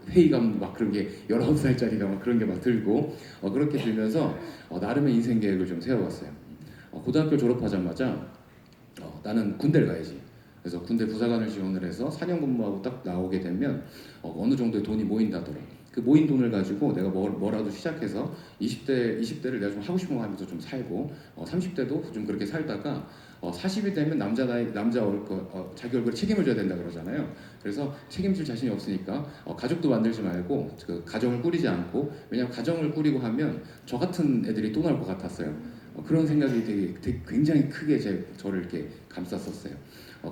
회의감 그런 게 19살짜리가 그런 게 들고 그렇게 들면서 나름의 인생 계획을 좀 세워봤어요. 고등학교 졸업하자마자 나는 군대를 가야지. 그래서 군대 부사관을 지원을 해서 4년 근무하고 딱 나오게 되면 어느 정도의 돈이 모인다더라. 그 모인 돈을 가지고 내가 뭐라도 시작해서 20대를 내가 좀 하고 싶은 거 하면서 좀 살고 30대도 좀 그렇게 살다가 40이 되면 자기 얼굴에 책임을 져야 된다 그러잖아요. 그래서 책임질 자신이 없으니까 가족도 만들지 말고 그 가정을 꾸리지 않고, 왜냐하면 가정을 꾸리고 하면 저 같은 애들이 또 나올 것 같았어요. 그런 생각이 되게 굉장히 크게 저를 이렇게 감쌌었어요.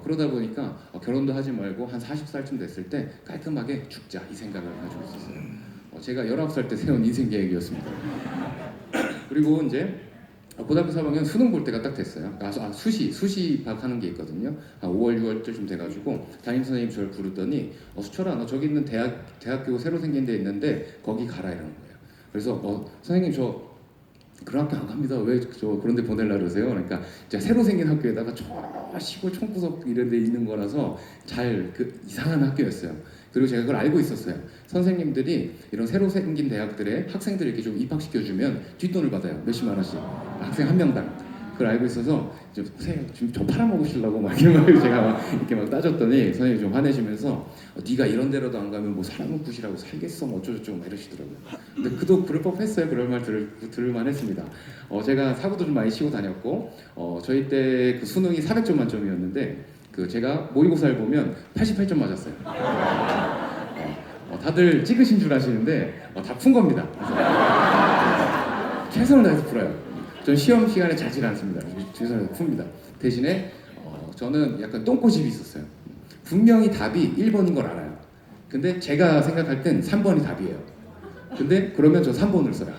그러다 보니까 결혼도 하지 말고 한 40살쯤 됐을 때 깔끔하게 죽자 이 생각을 가지고 있었어요. 제가 19살 때 세운 인생 계획이었습니다. 그리고 이제 고등학교 3학년 수능 볼 때가 딱 됐어요. 수시 입학하는 게 있거든요. 한 5월, 6월쯤 돼가지고 담임 선생님이 저를 부르더니 수철아, 너 저기 있는 대학교 새로 생긴 데 있는데 거기 가라 이러는 거예요. 그래서 선생님 저 그런 학교 안 갑니다. 왜 저 그런 데 보내려고 그러세요? 그러니까 제가 새로 생긴 학교에다가 저 시골 총구석 이런 데 있는 거라서 이상한 학교였어요. 그리고 제가 그걸 알고 있었어요. 선생님들이 이런 새로 생긴 대학들에 학생들 이렇게 좀 입학시켜주면 뒷돈을 받아요. 몇십만 원씩. 학생 한 명당. 그걸 알고 있어서 선생님 지금 저 팔아먹으시려고 막 이렇게 따졌더니 선생님이 좀 화내시면서 네가 이런 데라도 안 가면 뭐 사람을 구시라고 살겠어 뭐 어쩌고저쩌고 막 이러시더라고요. 근데 그도 그럴 법했어요. 그럴 말 들을만 했습니다. 제가 사고도 좀 많이 치고 다녔고 저희 때 그 수능이 400점 만점이었는데 제가 모의고사를 보면 88점 맞았어요. 다들 찍으신 줄 아시는데 다 푼 겁니다. 최선을 다해서 풀어요. 전 시험 시간에 자질 않습니다. 최선을 다해서 풉니다. 대신에 저는 약간 똥꼬집이 있었어요. 분명히 답이 1번인 걸 알아요. 근데 제가 생각할 땐 3번이 답이에요. 근데 그러면 저 3번을 써요.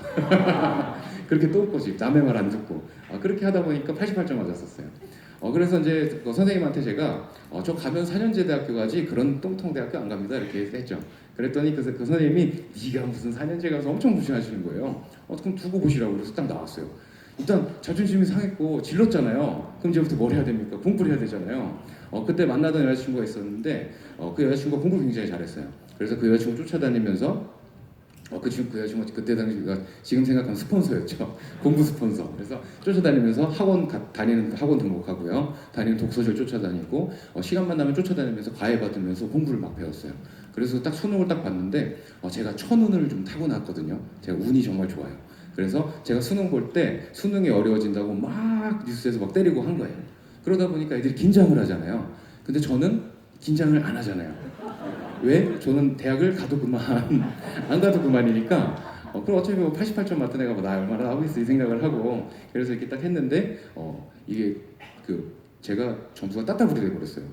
그렇게 똥꼬집, 남의 말 안 듣고 그렇게 하다 보니까 88점 맞았었어요. 그래서 이제 선생님한테 제가 저 가면 4년제 대학교 가지 그런 똥통 대학교 안 갑니다 이렇게 했죠. 그랬더니 그 선생님이 네가 무슨 4년제 가서 엄청 무시하시는 거예요. 그럼 두고 보시라고 그래서 딱 나왔어요. 일단 자존심이 상했고 질렀잖아요. 그럼 이제부터 뭘 해야 됩니까? 공부를 해야 되잖아요. 그때 만나던 여자친구가 있었는데 그 여자친구가 공부를 굉장히 잘했어요. 그래서 그 여자친구 쫓아다니면서 그 여자친구 그때 당시가 지금 생각하면 스폰서였죠. 공부 스폰서. 그래서 쫓아다니면서 다니는 학원 등록하고요. 다니는 독서실 쫓아다니고 시간만 나면 쫓아다니면서 과외 받으면서 공부를 막 배웠어요. 그래서 딱 수능을 딱 봤는데 제가 천운을 좀 타고났거든요. 제가 운이 정말 좋아요. 그래서 제가 수능 볼 때 수능이 어려워진다고 막 뉴스에서 막 때리고 한 거예요. 그러다 보니까 애들이 긴장을 하잖아요. 근데 저는 긴장을 안 하잖아요. 왜? 저는 대학을 가도 그만 안 가도 그만이니까 그럼 어차피 뭐 88점 맞던 애가 뭐 나 얼마나 나오겠어 이 생각을 하고 그래서 이렇게 딱 했는데 이게 제가 점수가 따따블이 돼버렸어요.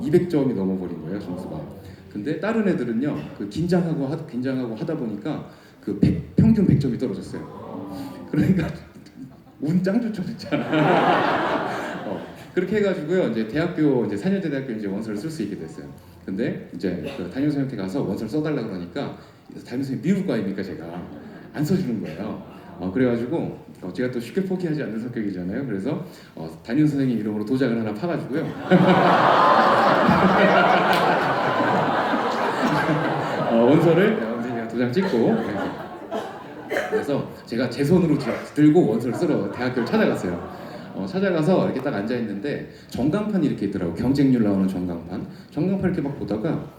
200점이 넘어버린 거예요 점수가. 근데 다른 애들은요 긴장하고 하다 보니까 평균 100점이 떨어졌어요. 그러니까 운 짱 좋죠 진짜. 그렇게 해가지고요 이제 대학교 이제 4년제 대학교 이제 원서를 쓸 수 있게 됐어요. 근데 이제 담임선생님한테 가서 원서를 써달라 그러니까 담임선생님 미룰 거 아닙니까 제가 안 써주는 거예요. 그래가지고 제가 또 쉽게 포기하지 않는 성격이잖아요. 그래서 담임선생님 이름으로 도장을 하나 파가지고요. 원서를 선생님이 도장 찍고 그래서 제가 제 손으로 들고 원서를 쓰러 대학교를 찾아갔어요. 찾아가서 이렇게 딱 앉아 있는데 전광판이 이렇게 있더라고. 경쟁률 나오는 전광판 이렇게 막 보다가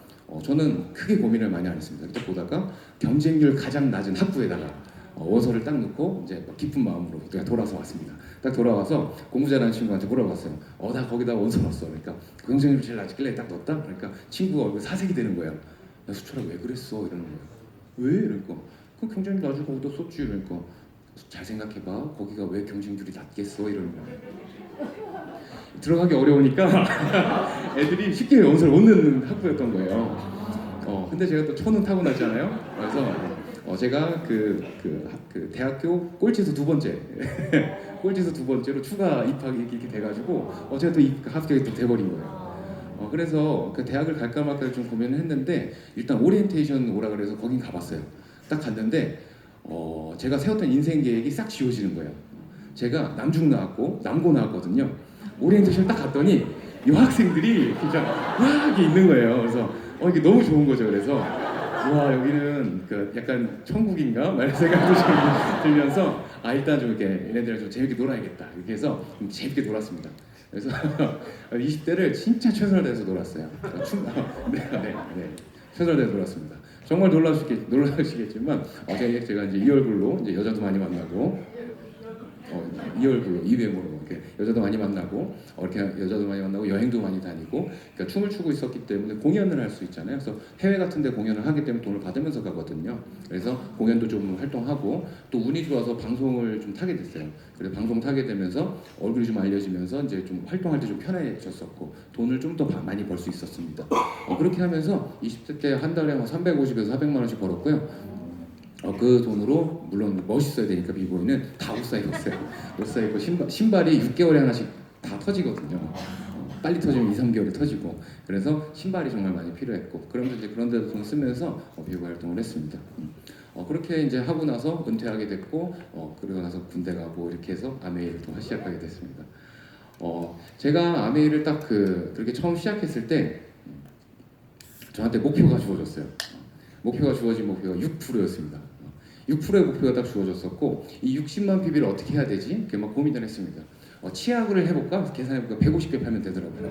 저는 크게 고민을 많이 안 했습니다. 그때 보다가 경쟁률 가장 낮은 학부에다가 원서를 딱 넣고 이제 기쁜 마음으로 제가 돌아서 왔습니다. 딱 돌아와서 공부 잘하는 친구한테 물어봤어요. 나 거기다 원서 넣었어. 그러니까 경쟁률 제일 낮길래 딱 넣었다. 그러니까 친구가 얼굴 사색이 되는 거예요. 야 수철아 왜 그랬어? 이러는 거예요. 왜? 이러니까 그 경쟁률 낮은 거기다 썼지. 그러니까 잘 생각해봐. 거기가 왜 경쟁률이 낮겠어? 이러는 거예요. 들어가기 어려우니까 애들이 쉽게 원서를 못 넣는 학부였던 거예요. 근데 제가 또 천은 타고났잖아요. 그래서 제가 대학교 꼴찌에서 두 번째 꼴찌에서 두 번째로 추가 입학이 이렇게 돼가지고 제가 또 합격이 또 돼버린 거예요. 그래서 그 대학을 갈까 말까 좀 고민을 했는데 일단 오리엔테이션 오라 그래서 거긴 가봤어요. 딱 갔는데 제가 세웠던 인생 계획이 싹 지워지는 거예요. 제가 남중 나왔고 남고 나왔거든요. 오리엔테이션 딱 갔더니 여학생들이 그냥 와 이게 있는 거예요. 그래서 이게 너무 좋은 거죠. 그래서 와 여기는 약간 천국인가? 말 생각도 좀 들면서 일단 좀 이렇게 얘네들이랑 좀 재밌게 놀아야겠다. 이렇게 해서 좀 재밌게 놀았습니다. 그래서 20대를 진짜 최선을 다해서 놀았어요. 네. 최선을 다해서 놀았습니다. 정말 놀라시겠지만 제가 이제 이 얼굴로 이제 여자도 많이 만나고 이 얼굴로 이 외모로 이렇게 여자도 많이 만나고 이렇게 여자도 많이 만나고 여행도 많이 다니고 그러니까 춤을 추고 있었기 때문에 공연을 할 수 있잖아요. 그래서 해외 같은데 공연을 하기 때문에 돈을 받으면서 가거든요. 그래서 공연도 좀 활동하고 또 운이 좋아서 방송을 좀 타게 됐어요. 그래서 방송 타게 되면서 얼굴이 좀 알려지면서 이제 좀 활동할 때 좀 편해졌었고 돈을 좀 더 많이 벌 수 있었습니다. 그렇게 하면서 20대 때 한 달에 350에서 400만 원씩 벌었고요. 그 돈으로 물론 멋있어야 되니까 비보이는 다 옷 사입었어요. 옷 사입고 신발이 6개월에 하나씩 다 터지거든요. 빨리 터지면 2, 3개월에 터지고 그래서 신발이 정말 많이 필요했고 그러면서 이제 그런 데도 돈 쓰면서 비보이 활동을 했습니다. 그렇게 이제 하고 나서 은퇴하게 됐고 그러고 나서 군대 가고 이렇게 해서 아메이를 또 시작하게 됐습니다. 제가 아메이를 딱 그렇게 처음 시작했을 때 저한테 목표가 주어졌어요. 주어진 목표가 6%였습니다. 6%의 목표가 딱 주어졌었고 이 60만 PB를 어떻게 해야 되지? 이렇게 막 고민을 했습니다. 치약을 해볼까? 계산해볼까? 150개 팔면 되더라고요.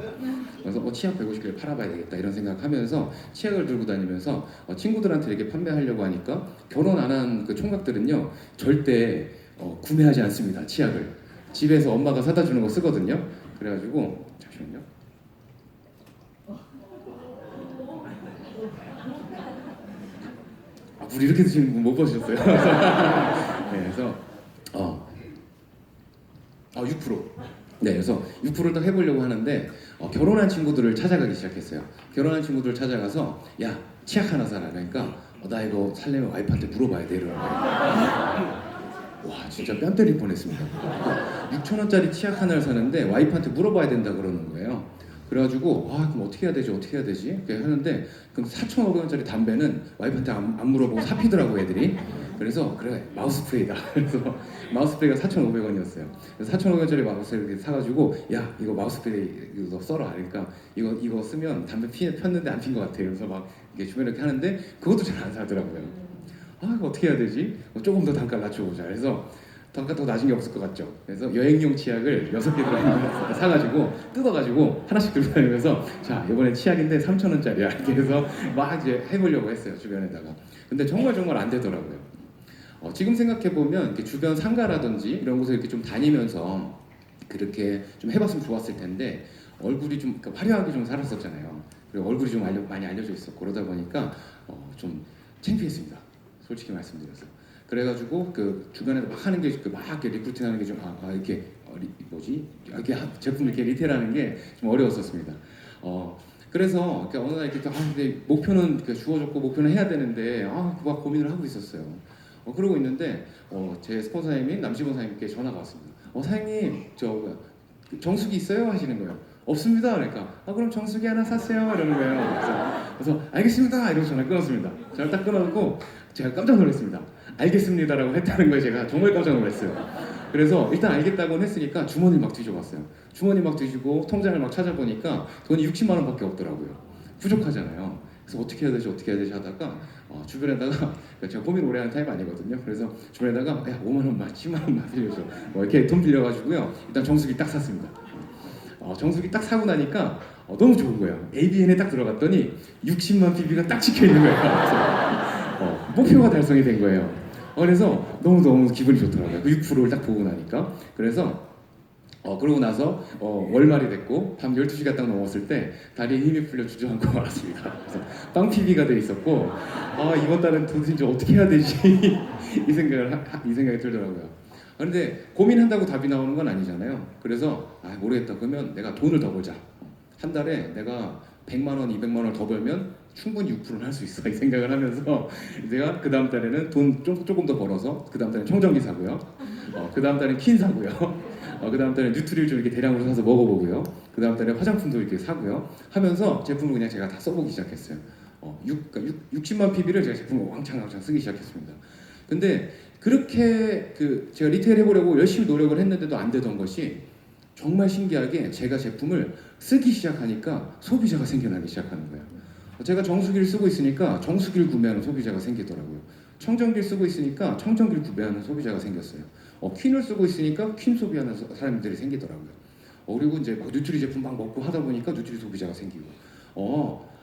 그래서 치약 150개를 팔아봐야 되겠다 이런 생각하면서 치약을 들고 다니면서 친구들한테 이렇게 판매하려고 하니까 결혼 안 한 그 총각들은요 절대 구매하지 않습니다. 치약을 집에서 엄마가 사다 주는 거 쓰거든요. 그래가지고 잠시만요. 물 이렇게 드시는 분 못 보셨어요? 네, 그래서 6%. 네, 그래서 6%를 딱 해보려고 하는데 결혼한 친구들을 찾아가기 시작했어요. 결혼한 친구들을 찾아가서 야 치약 하나 사라. 그러니까 나 이거 살려면 와이프한테 물어봐야 돼 이러는 거예요. 와 진짜 뺨 때릴 뻔했습니다. 6,000원짜리 치약 하나를 사는데 와이프한테 물어봐야 된다 그러는 거예요. 그래가지고 그럼 어떻게 해야 되지? 이렇게 하는데 그럼 4,500원짜리 담배는 와이프한테 안 물어보고 사피더라고 애들이. 그래서 그래 마우스프레이다. 그래서 마우스프레이가 4,500원이었어요. 그래서 4,500원짜리 마우스프레이 사가지고 야 이거 마우스프레이 이거 써라. 그러니까 이거 쓰면 담배 폈는데 안 핀 것 같아. 그래서 막 이렇게 주변에 이렇게 하는데 그것도 잘 안 사더라고요. 아 이거 어떻게 해야 되지? 조금 더 단가를 낮춰보자. 그래서 단가 더 낮은 게 없을 것 같죠. 그래서 여행용 치약을 6개 들어있는 거 사가지고 뜯어가지고 하나씩 들고 다니면서 자 이번엔 치약인데 3,000원짜리야 이렇게 해서 막 이제 해보려고 했어요 주변에다가. 근데 정말 정말 안 되더라고요. 지금 생각해 보면 주변 상가라든지 이런 곳에 이렇게 좀 다니면서 그렇게 좀 해봤으면 좋았을 텐데 얼굴이 좀 화려하게 좀 살았었잖아요. 그리고 얼굴이 좀 많이 알려져 있었고 그러다 보니까 좀 창피했습니다. 솔직히 말씀드려서. 그래가지고 그 주변에서 막 하는 게 막 이렇게 리크루팅하는 게 좀 이렇게 뭐지 이렇게 제품 이렇게 리테일하는 게 좀 어려웠었습니다. 그래서 어느 날 이렇게 근데 목표는 주어졌고 목표는 해야 되는데 막 고민을 하고 있었어요. 그러고 있는데 제 스폰서님인 남시본 사장님께 전화가 왔습니다. 사장님 정수기 있어요? 하시는 거예요. 없습니다. 그러니까 그럼 정수기 하나 사세요 이러는 거예요. 그래서 알겠습니다 이러고 전화 끊었습니다. 전화 딱 끊어놓고 제가 깜짝 놀랐습니다. 알겠습니다라고 했다는 거에 제가 정말 깜짝 놀랐어요. 그래서 일단 알겠다고는 했으니까 주머니 막 뒤져봤어요. 주머니 막 뒤지고 통장을 막 찾아보니까 돈이 60만 원밖에 없더라고요. 부족하잖아요. 그래서 어떻게 해야 되지 하다가 주변에다가 제가 고민 오래 하는 타입 아니거든요. 그래서 주변에다가 야 5만 원만 10만 원만 빌려줘 이렇게 돈 빌려가지고요. 일단 정수기 딱 샀습니다. 정수기 딱 사고 나니까 너무 좋은 거예요. ABN에 딱 들어갔더니 60만 PB가 딱 찍혀 있는 거예요. 그래서 목표가 달성이 된 거예요. 그래서 너무 기분이 좋더라고요. 그 6%를 딱 보고 나니까. 그래서 그러고 나서 월말이 됐고 밤 12시가 딱 넘었을 때 다리에 힘이 풀려 주저앉고 말았습니다. 그래서 빵 PB가 돼 있었고 이번 달은 도대체 어떻게 해야 되지 이 생각이 들더라고요. 그런데 고민한다고 답이 나오는 건 아니잖아요. 그래서 모르겠다. 그러면 내가 돈을 더 벌자. 한 달에 내가 100만 원, 200만 원을 더 벌면 충분히 6%는 할 수 있어 이 생각을 하면서 제가 그 다음 달에는 돈 조금 더 벌어서 그 다음 달에 청정기 사고요. 그 다음 달엔 퀸 사고요. 그 다음 달에 뉴트리를 좀 이렇게 대량으로 사서 먹어보고요. 그 다음 달에 화장품도 이렇게 사고요. 하면서 제품을 그냥 제가 다 써보기 시작했어요. 60만 PB를 제가 제품을 왕창 쓰기 시작했습니다. 근데 그렇게 제가 리테일 해보려고 열심히 노력을 했는데도 안 되던 것이 정말 신기하게 제가 제품을 쓰기 시작하니까 소비자가 생겨나기 시작하는 거예요. 제가 정수기를 쓰고 있으니까 정수기를 구매하는 소비자가 생기더라고요. 청정기를 쓰고 있으니까 청정기를 구매하는 소비자가 생겼어요. 퀸을 쓰고 있으니까 퀸 소비하는 사람들이 생기더라고요. 그리고 이제 뉴트리 제품 막 먹고 하다 보니까 뉴트리 소비자가 생기고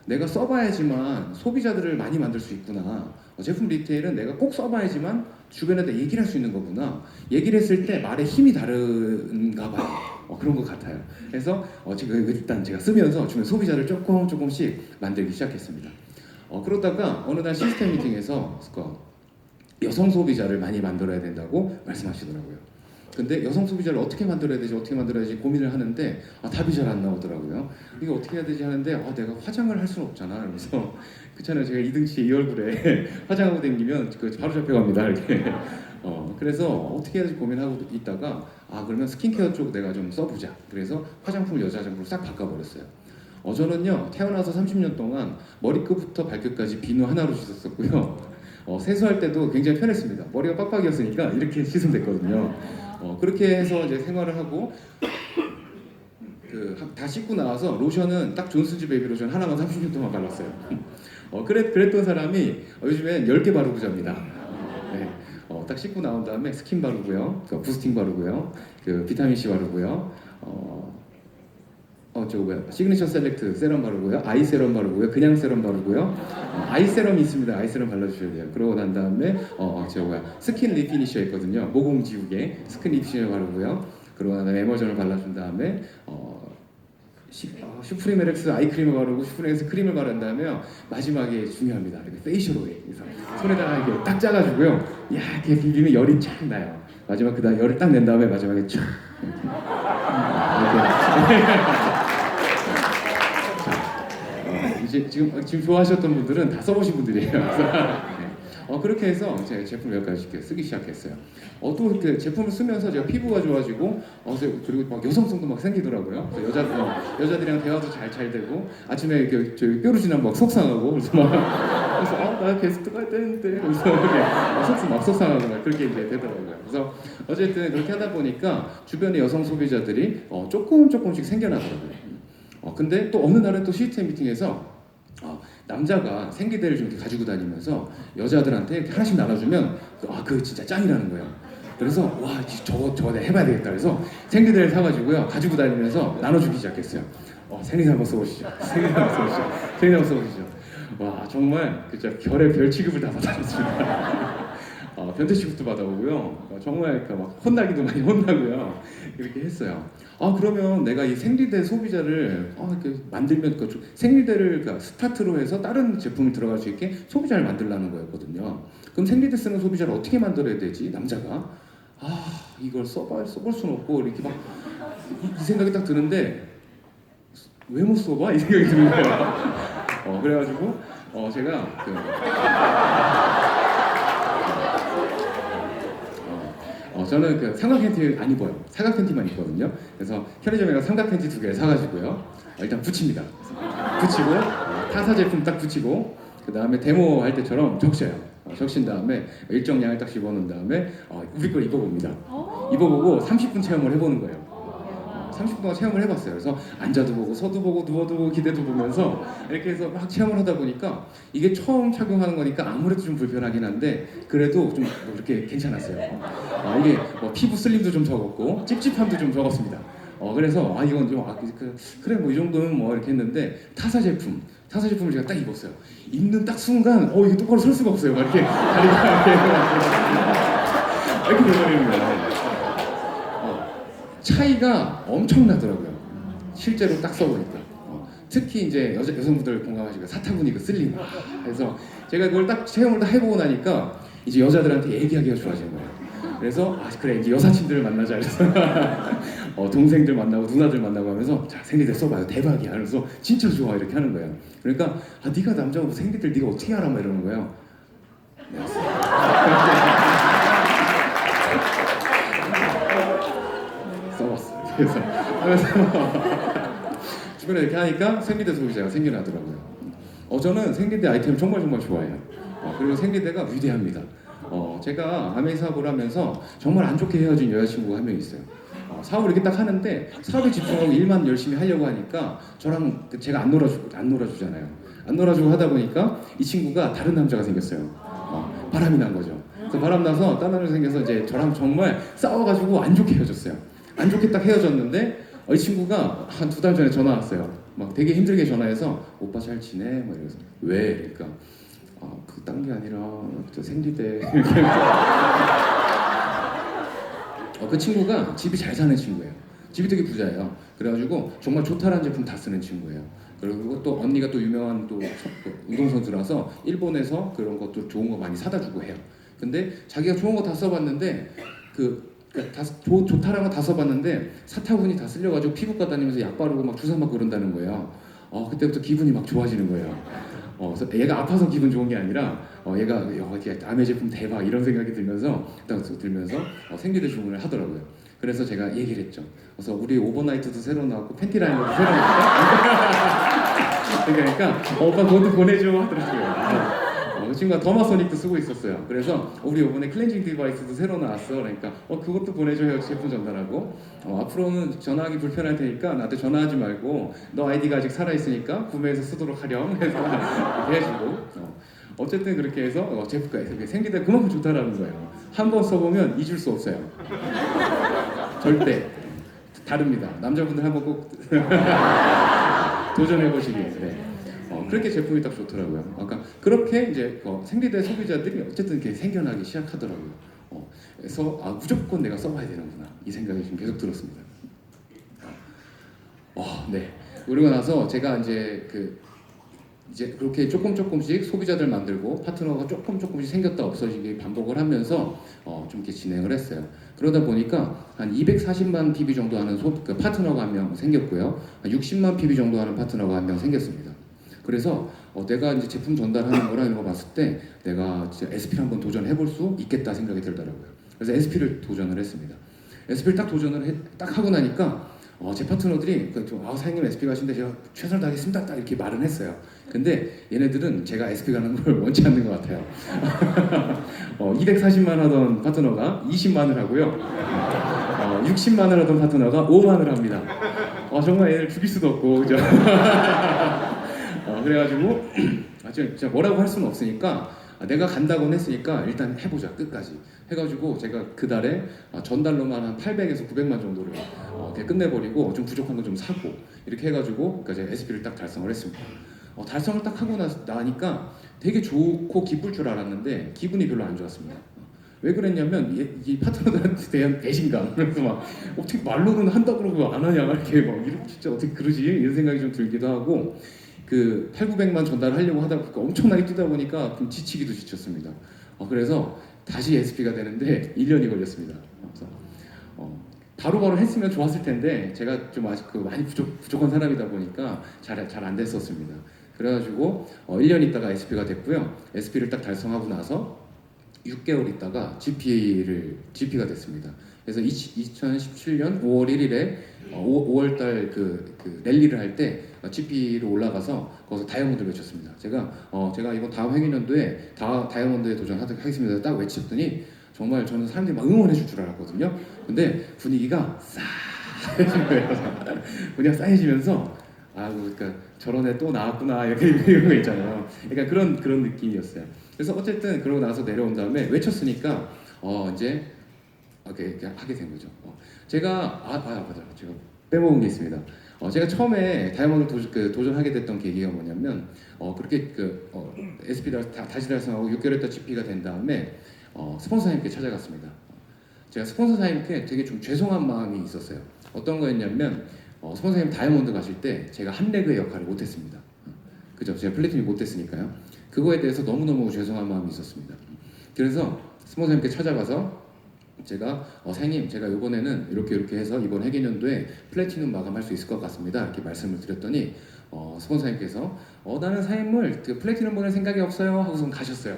내가 써봐야지만 소비자들을 많이 만들 수 있구나. 제품 리테일은 내가 꼭 써봐야지만 주변에다 얘기를 할 수 있는 거구나. 얘기를 했을 때 말의 힘이 다른가 봐요. 그런 것 같아요. 그래서 지금 일단 제가 쓰면서 주변 소비자를 조금씩 만들기 시작했습니다. 그러다가 어느 날 시스템 미팅에서 여성 소비자를 많이 만들어야 된다고 말씀하시더라고요. 근데 여성 소비자를 어떻게 만들어야 되지 고민을 하는데 답이 잘 안 나오더라고요. 이거 어떻게 해야 되지 하는데 내가 화장을 할 수는 없잖아. 그래서 그렇잖아요. 제가 이등치 이 얼굴에 화장하고 다니면 바로 잡혀갑니다. 이렇게. 그래서 어떻게 해야 될지 고민하고 있다가 그러면 스킨케어 쪽 내가 좀 써보자. 그래서 화장품을 여자 화장품으로 싹 바꿔버렸어요. 저는요 태어나서 30년 동안 머리끝부터 발끝까지 비누 하나로 씻었었고요. 세수할 때도 굉장히 편했습니다. 머리가 빡빡이었으니까 이렇게 씻으면 됐거든요. 그렇게 해서 이제 생활을 하고 다 씻고 나와서 로션은 딱 존슨즈 베이비 로션 하나만 30년 동안 발랐어요. 그랬던 사람이 요즘엔 10개 바르고 잡니다. 네. 딱 씻고 나온 다음에 스킨 바르고요, 부스팅 바르고요, 비타민 C 바르고요, 시그니처 셀렉트 세럼 바르고요, 아이 세럼 바르고요, 그냥 세럼 바르고요, 아이 세럼이 있습니다. 아이 세럼 발라주셔야 돼요. 그러고 난 다음에 스킨 리피니셔 있거든요. 모공 지우개 스킨 리피니셔 바르고요. 그러고 난 다음에 에머전을 발라준 다음에 슈프림 LX 아이크림을 바르고 슈프림 LX 크림을 바른 다음에요. 마지막에 중요합니다. 이렇게 페이셜 오일. 그래서 손에다가 이렇게 딱 짜가지고요. 이렇게 비비면 열이 쫙 나요. 마지막 그다음 열을 딱 낸 다음에 마지막에 쫙 이제 지금 좋아하셨던 분들은 다 써보신 분들이에요. 그렇게 해서 제 제품 몇 가지 쓰기 시작했어요. 또 이렇게 제품을 쓰면서 제가 피부가 좋아지고 그리고 막 여성성도 막 생기더라고요. 여자들이랑 대화도 잘 되고 아침에 뾰루지나 막 속상하고 그래서 나 게스트 갈 때인데 그래서 막 속상하고 막 그렇게 이제 되더라고요. 그래서 어쨌든 그렇게 하다 보니까 주변에 여성 소비자들이 조금씩 생겨나더라고요. 근데 또 어느 날은 또 시스템 미팅에서 남자가 생리대를 좀 이렇게 가지고 다니면서 여자들한테 이렇게 하나씩 나눠주면 그거 진짜 짱이라는 거예요. 그래서 와 저거 내가 해봐야 되겠다. 그래서 생리대를 사가지고요 가지고 다니면서 나눠주기 시작했어요. 생리대 한번 써보시죠. 생리대 한번 써보시죠. 생리대 한번 써보시죠. 와 정말 진짜 별의 별 취급을 다 받았습니다. 변태 취급도 받아오고요. 정말 막 혼나기도 많이 혼나고요. 이렇게 했어요. 그러면 내가 이 생리대 소비자를 이렇게 만들면 생리대를 스타트로 해서 다른 제품이 들어갈 수 있게 소비자를 만들라는 거였거든요. 그럼 생리대 쓰는 소비자를 어떻게 만들어야 되지? 남자가 이걸 써볼 수는 없고 이렇게 막 이 생각이 딱 드는데 왜 못 써봐? 이 생각이 드는 거예요. 그래가지고 제가 저는 삼각 팬티 안 입어요. 사각 팬티만 입거든요. 그래서 편의점에 가서 삼각 팬티 2개를 사가지고요. 일단 붙입니다. 붙이고 타사 제품 딱 붙이고 그 다음에 데모 할 때처럼 적셔요. 적신 다음에 일정 양을 딱 집어넣은 다음에 우리 걸 입어봅니다. 입어보고 30분 체험을 해보는 거예요. 30분 동안 체험을 해봤어요. 그래서 앉아도 보고 서도 보고 누워도 보고 기대도 보면서 이렇게 해서 막 체험을 하다 보니까 이게 처음 착용하는 거니까 아무래도 좀 불편하긴 한데 그래도 좀 이렇게 괜찮았어요. 이게 피부 슬림도 좀 적었고 찝찝함도 좀 적었습니다. 그래서 이건 좀 그래 뭐 이 정도는 뭐 이렇게 했는데 타사 제품을 제가 딱 입었어요. 입는 딱 순간 이게 똑바로 설 수가 없어요. 막 이렇게 다리가 이렇게 돼버리는 거예요. 차이가 엄청나더라고요. 실제로 딱 써보니까. 특히 이제 여성분들 공감하시고 사타구니 그 슬림. 그래서 제가 그걸 딱 체험을 다 해보고 나니까 이제 여자들한테 얘기하기가 좋아진 거예요. 그래서 그래 이제 여사친들을 만나자 그래서 동생들 만나고 누나들 만나고 하면서 자 생리대 써봐요 대박이야. 그래서 진짜 좋아 이렇게 하는 거예요. 그러니까 네가 남자고 생리대를 네가 어떻게 알아 막 이러는 거예요. 네. 써봤어요. 그래서 주변에 이렇게 하니까 생리대 소비자가 생겨나더라고요. 저는 생리대 아이템을 정말 좋아해요. 그리고 생리대가 위대합니다. 제가 아메이 사업을 하면서 정말 안 좋게 헤어진 여자친구가 한 명 있어요. 사업을 이렇게 딱 하는데 사업에 집중하고 일만 열심히 하려고 하니까 저랑 제가 안 놀아주잖아요. 안 놀아주고 하다 보니까 이 친구가 다른 남자가 생겼어요. 바람이 난 거죠. 그래서 바람 나서 다른 남자가 생겨서 이제 저랑 정말 싸워가지고 안 좋게 헤어졌어요. 안 좋게 딱 헤어졌는데 이 친구가 한 2달 전에 전화 왔어요. 막 되게 힘들게 전화해서 오빠 잘 지내? 막 이러면서 왜? 그러니까 딴 게 아니라 저 생리대 그 친구가 집이 잘 사는 친구예요. 집이 되게 부자예요. 그래가지고 정말 좋다라는 제품 다 쓰는 친구예요. 그리고 또 언니가 또 유명한 또 운동선수라서 일본에서 그런 것도 좋은 거 많이 사다 주고 해요. 근데 자기가 좋은 거 다 써봤는데 좋다라는 거 다 써봤는데 사타구니 다 쓸려가지고 피부과 다니면서 약 바르고 막 주사 맞고 그런다는 거예요. 그때부터 기분이 막 좋아지는 거예요. 그래서 얘가 아파서 기분 좋은 게 아니라 얘가 남의 제품 대박 이런 생각이 들면서 생리대 주문을 하더라고요. 그래서 제가 얘기를 했죠. 그래서 우리 오버나이트도 새로 나왔고 팬티 라이너도 새로 나왔다. 그러니까 오빠 그것도 보내줘 하더라고요. 그 친구가 더마소닉도 쓰고 있었어요. 그래서 우리 이번에 클렌징 디바이스도 새로 나왔어. 그러니까 그것도 보내줘요. 제품 전달하고 앞으로는 전화하기 불편할 테니까 나한테 전화하지 말고 너 아이디가 아직 살아있으니까 구매해서 쓰도록 하렴 해서 이렇게 해주고 어쨌든 그렇게 해서 제품가 생리대 그만큼 좋다라는 거예요. 한 번 써보면 잊을 수 없어요. 절대 다릅니다. 남자분들 한번 꼭 도전해보시길. 그렇게 제품이 딱 좋더라고요. 그렇게 이제 생리대 소비자들이 어쨌든 이렇게 생겨나기 시작하더라고요. 그래서 무조건 내가 써봐야 되는구나 이 생각이 지금 계속 들었습니다. 네. 그러고 나서 제가 이제 그렇게 조금씩 소비자들 만들고 파트너가 조금씩 생겼다 없어지기 반복을 하면서 좀 이렇게 진행을 했어요. 그러다 보니까 한 240만 PB 정도 하는 파트너가 한 명 생겼고요. 한 60만 PB 정도 하는 파트너가 한 명 생겼습니다. 그래서 내가 이제 제품 전달하는 거랑 이런 거 봤을 때 내가 진짜 SP를 한번 도전해볼 수 있겠다 생각이 들더라고요. 그래서 SP를 도전을 했습니다. SP를 딱 딱 하고 나니까 제 파트너들이 사장님 SP 가신데 제가 최선을 다하겠습니다 딱 이렇게 말은 했어요. 근데 얘네들은 제가 SP 가는 걸 원치 않는 것 같아요. 240만 하던 파트너가 20만을 하고요. 60만을 하던 파트너가 5만을 합니다. 정말 얘를 죽일 수도 없고 그죠? 그래가지고 진짜 뭐라고 할 수는 없으니까 내가 간다고는 했으니까 일단 해보자 끝까지 해가지고 제가 그 달에 전달로만 한 800에서 900만 정도를 그냥 끝내버리고 좀 부족한 거 좀 사고 이렇게 해가지고 그러니까 제가 SP를 딱 달성을 했습니다. 달성을 딱 하고 나니까 되게 좋고 기쁠 줄 알았는데 기분이 별로 안 좋았습니다. 왜 그랬냐면 이 파트너들한테 대한 배신감. 그래서 막 어떻게 말로는 한다 그러고 안 하냐 이렇게 막 이렇게 진짜 어떻게 그러지 이런 생각이 좀 들기도 하고 그 8, 900만 전달하려고 하다 보니까 엄청나게 뛰다 보니까 좀 지치기도 지쳤습니다. 그래서 다시 SP가 되는데 1년이 걸렸습니다. 그래서 바로바로 했으면 좋았을 텐데 제가 좀 아직 많이 부족한 사람이다 보니까 잘 안 됐었습니다. 그래가지고 1년 있다가 SP가 됐고요. SP를 딱 달성하고 나서 6개월 있다가 GP가 됐습니다. 그래서 2017년 5월 1일에 5월달 그 랠리를 할 때 GP로 올라가서 거기서 다이아몬드를 외쳤습니다. 제가 이번 다음 회계년도에 다이아몬드에 도전하겠습니다. 딱 외쳤더니 정말 저는 사람들이 막 응원해 줄 줄 알았거든요. 근데 분위기가 싸해진 거예요. 그냥 싸해지면서 그러니까 저런 애 또 나왔구나 이렇게 이런 거 있잖아요. 그러니까 그런 느낌이었어요. 그래서 어쨌든 그러고 나서 내려온 다음에 외쳤으니까 이제 이렇게 하게 된 거죠. 제가 맞아 제가 빼먹은 게 있습니다. 제가 처음에 다이아몬드 도전하게 됐던 계기가 뭐냐면 그렇게 SP 다시 달성하고 6개월 있다 GP가 된 다음에 스폰서님께 찾아갔습니다. 제가 스폰서님께 되게 좀 죄송한 마음이 있었어요. 어떤 거였냐면 스폰서님 다이아몬드 가실 때 제가 한 레그의 역할을 못했습니다. 그죠? 제가 플래티넘이 못했으니까요. 그거에 대해서 너무너무 죄송한 마음이 있었습니다. 그래서 스폰서님께 찾아가서 제가 사장님 제가 이번에는 이렇게 해서 이번 회계년도에 플래티넘 마감할 수 있을 것 같습니다. 이렇게 말씀을 드렸더니 스폰서님께서 나는 사장님을 플래티넘 보낼 생각이 없어요 하고선 가셨어요.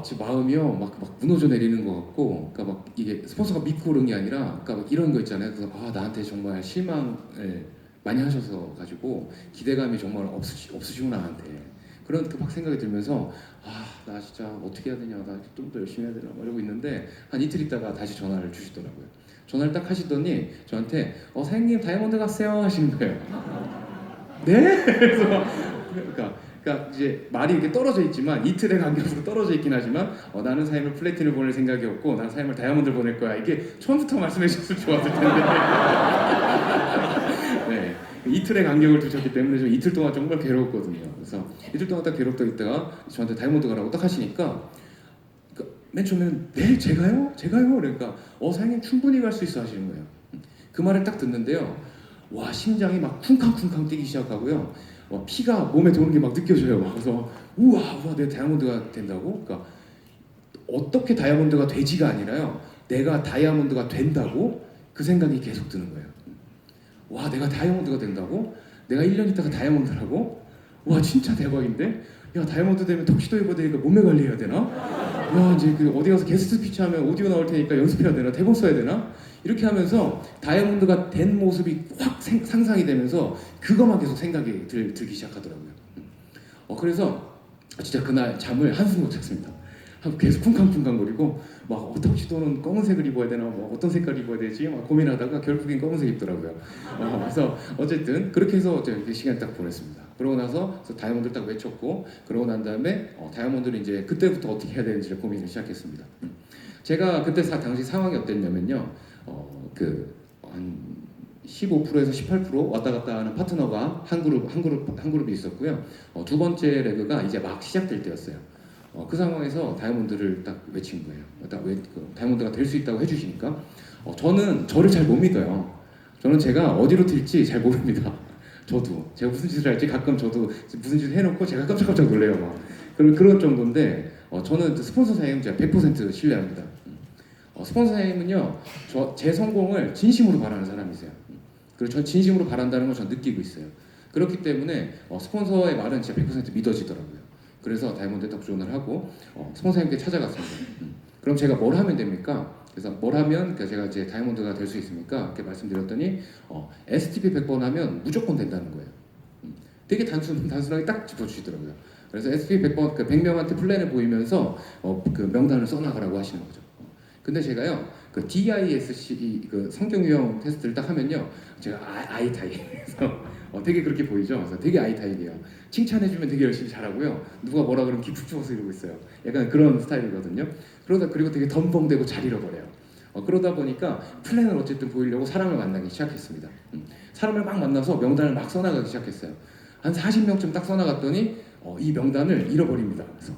제 마음이요 막 무너져 내리는 것 같고, 그러니까 막 이게 스폰서가 믿고 그런 게 아니라, 그러니까 막 이런 거 있잖아요. 그래서 나한테 정말 실망을 많이 하셔서 가지고 기대감이 정말 없으시고 나한테 그런 막 생각이 들면서 나 진짜 어떻게 해야 되냐, 나 좀 더 열심히 해야 되나 이러고 있는데 한 이틀 있다가 다시 전화를 주시더라고요. 전화를 딱 하시더니 저한테 사장님 다이아몬드 갔어요 하시는 거예요. 네? 그래서 그러니까 이제 말이 이렇게 떨어져 있지만 이틀의 간격으로 떨어져 있긴 하지만 나는 사임을 플래티넘을 보낼 생각이 없고 난 사임을 다이아몬드를 보낼 거야. 이게 처음부터 말씀해 주셨으면 좋았을 텐데. 네, 이틀의 간격을 두셨기 때문에 좀 이틀 동안 정말 괴로웠거든요. 그래서 이틀 동안 딱 괴롭다 있다가 저한테 다이아몬드 가라고 딱 하시니까 맨 처음에는 네 제가요? 그러니까 사장님 충분히 갈 수 있어 하시는 거예요. 그 말을 딱 듣는데요. 와 심장이 막 쿵쾅쿵쾅 뛰기 시작하고요. 피가 몸에 도는 게 막 느껴져요. 그래서 우와 내가 다이아몬드가 된다고? 그러니까 어떻게 다이아몬드가 되지가 아니라요. 내가 다이아몬드가 된다고 그 생각이 계속 드는 거예요. 와 내가 다이아몬드가 된다고? 내가 1년 있다가 다이아몬드라고? 와 진짜 대박인데? 야 다이아몬드 되면 턱시도 입어야 되니까 몸매 관리해야 되나? 야 이제 어디 가서 게스트 스피치 하면 오디오 나올 테니까 연습해야 되나? 대본 써야 되나? 이렇게 하면서 다이아몬드가 된 모습이 확 상상이 되면서 그것만 계속 생각이 들기 시작하더라고요. 그래서 진짜 그날 잠을 한숨 못 잤습니다. 계속 쿵쾅쿵쾅거리고 막 턱시도는 검은색을 입어야 되나 어떤 색깔 입어야 되지 막 고민하다가 결국엔 검은색 입더라고요. 그래서 어쨌든 그렇게 해서 이제 시간 딱 보냈습니다. 그러고 나서 다이아몬드를 딱 외쳤고 그러고 난 다음에 다이아몬드를 이제 그때부터 어떻게 해야 되는지를 고민을 시작했습니다. 제가 그때 당시 상황이 어땠냐면요. 한 15%에서 18% 왔다 갔다 하는 파트너가 한 그룹이 있었고요. 두 번째 레그가 이제 막 시작될 때였어요. 그 상황에서 다이아몬드를 딱 외친 거예요. 다이아몬드가 될 수 있다고 해주시니까 저는 저를 잘 못 믿어요. 저는 제가 어디로 튈지 잘 모릅니다. 저도 제가 무슨 짓을 할지 가끔 저도 무슨 짓을 해놓고 제가 깜짝깜짝 놀래요. 막 그런 정도인데 저는 스폰서 사장님 제가 100% 신뢰합니다. 스폰서님은요, 제 성공을 진심으로 바라는 사람이세요. 그리고 저 진심으로 바란다는 걸 전 느끼고 있어요. 그렇기 때문에 스폰서의 말은 진짜 100% 믿어지더라고요. 그래서 다이아몬드 딱 지원을 하고 스폰서님께 찾아갔습니다. 그럼 제가 뭘 하면 됩니까? 그래서 뭘 하면 제가 이제 다이아몬드가 될 수 있습니까? 이렇게 말씀드렸더니 STP 100번 하면 무조건 된다는 거예요. 되게 단순하게 딱 짚어주시더라고요. 그래서 STP 100번 100명한테 플랜을 보이면서 그 명단을 써나가라고 하시는 거죠. 근데 제가요 DISC 성경 유형 테스트를 딱 하면요 제가 I 타입에서 되게 그렇게 보이죠. 그래서 되게 아이 타입이에요. 칭찬해주면 되게 열심히 잘하고요. 누가 뭐라 그러면 기푹 죽어서 이러고 있어요. 약간 그런 스타일이거든요. 그리고 되게 덤벙대고 잘 잃어버려요. 그러다 보니까 플랜을 어쨌든 보이려고 사람을 만나기 시작했습니다. 사람을 막 만나서 명단을 막 써나가기 시작했어요. 한 40명쯤 딱 써나갔더니 이 명단을 잃어버립니다. 그래서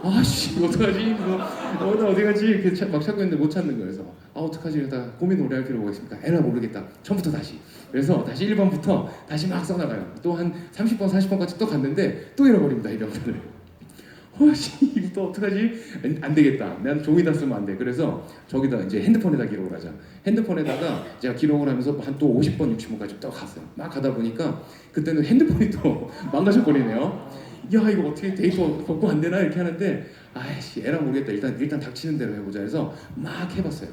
아씨 어떡하지? 이거 나 어디 가지? 이렇게 막 찾고 있는데 못 찾는 거예요. 그래서 어떡하지? 이러다 고민 오래 할 필요가 있습니까? 에라 모르겠다. 처음부터 다시. 그래서 다시 1번부터 다시 막 써나가요. 또 한 30번, 40번까지 또 갔는데 또 잃어버립니다. 이 명단을. 씨 이거 또 어떡하지? 안 되겠다. 난 종이다 쓰면 안 돼. 그래서 저기다 이제 핸드폰에다 기록을 하자. 핸드폰에다가 제가 기록을 하면서 한 또 50번, 60번까지 또 갔어요. 막 가다 보니까 그때는 핸드폰이 또 망가져버리네요. 야 이거 어떻게 데이터 복구 안 되나 이렇게 하는데 아이씨 에라 모르겠다. 일단 닥치는 대로 해보자 해서 막 해봤어요.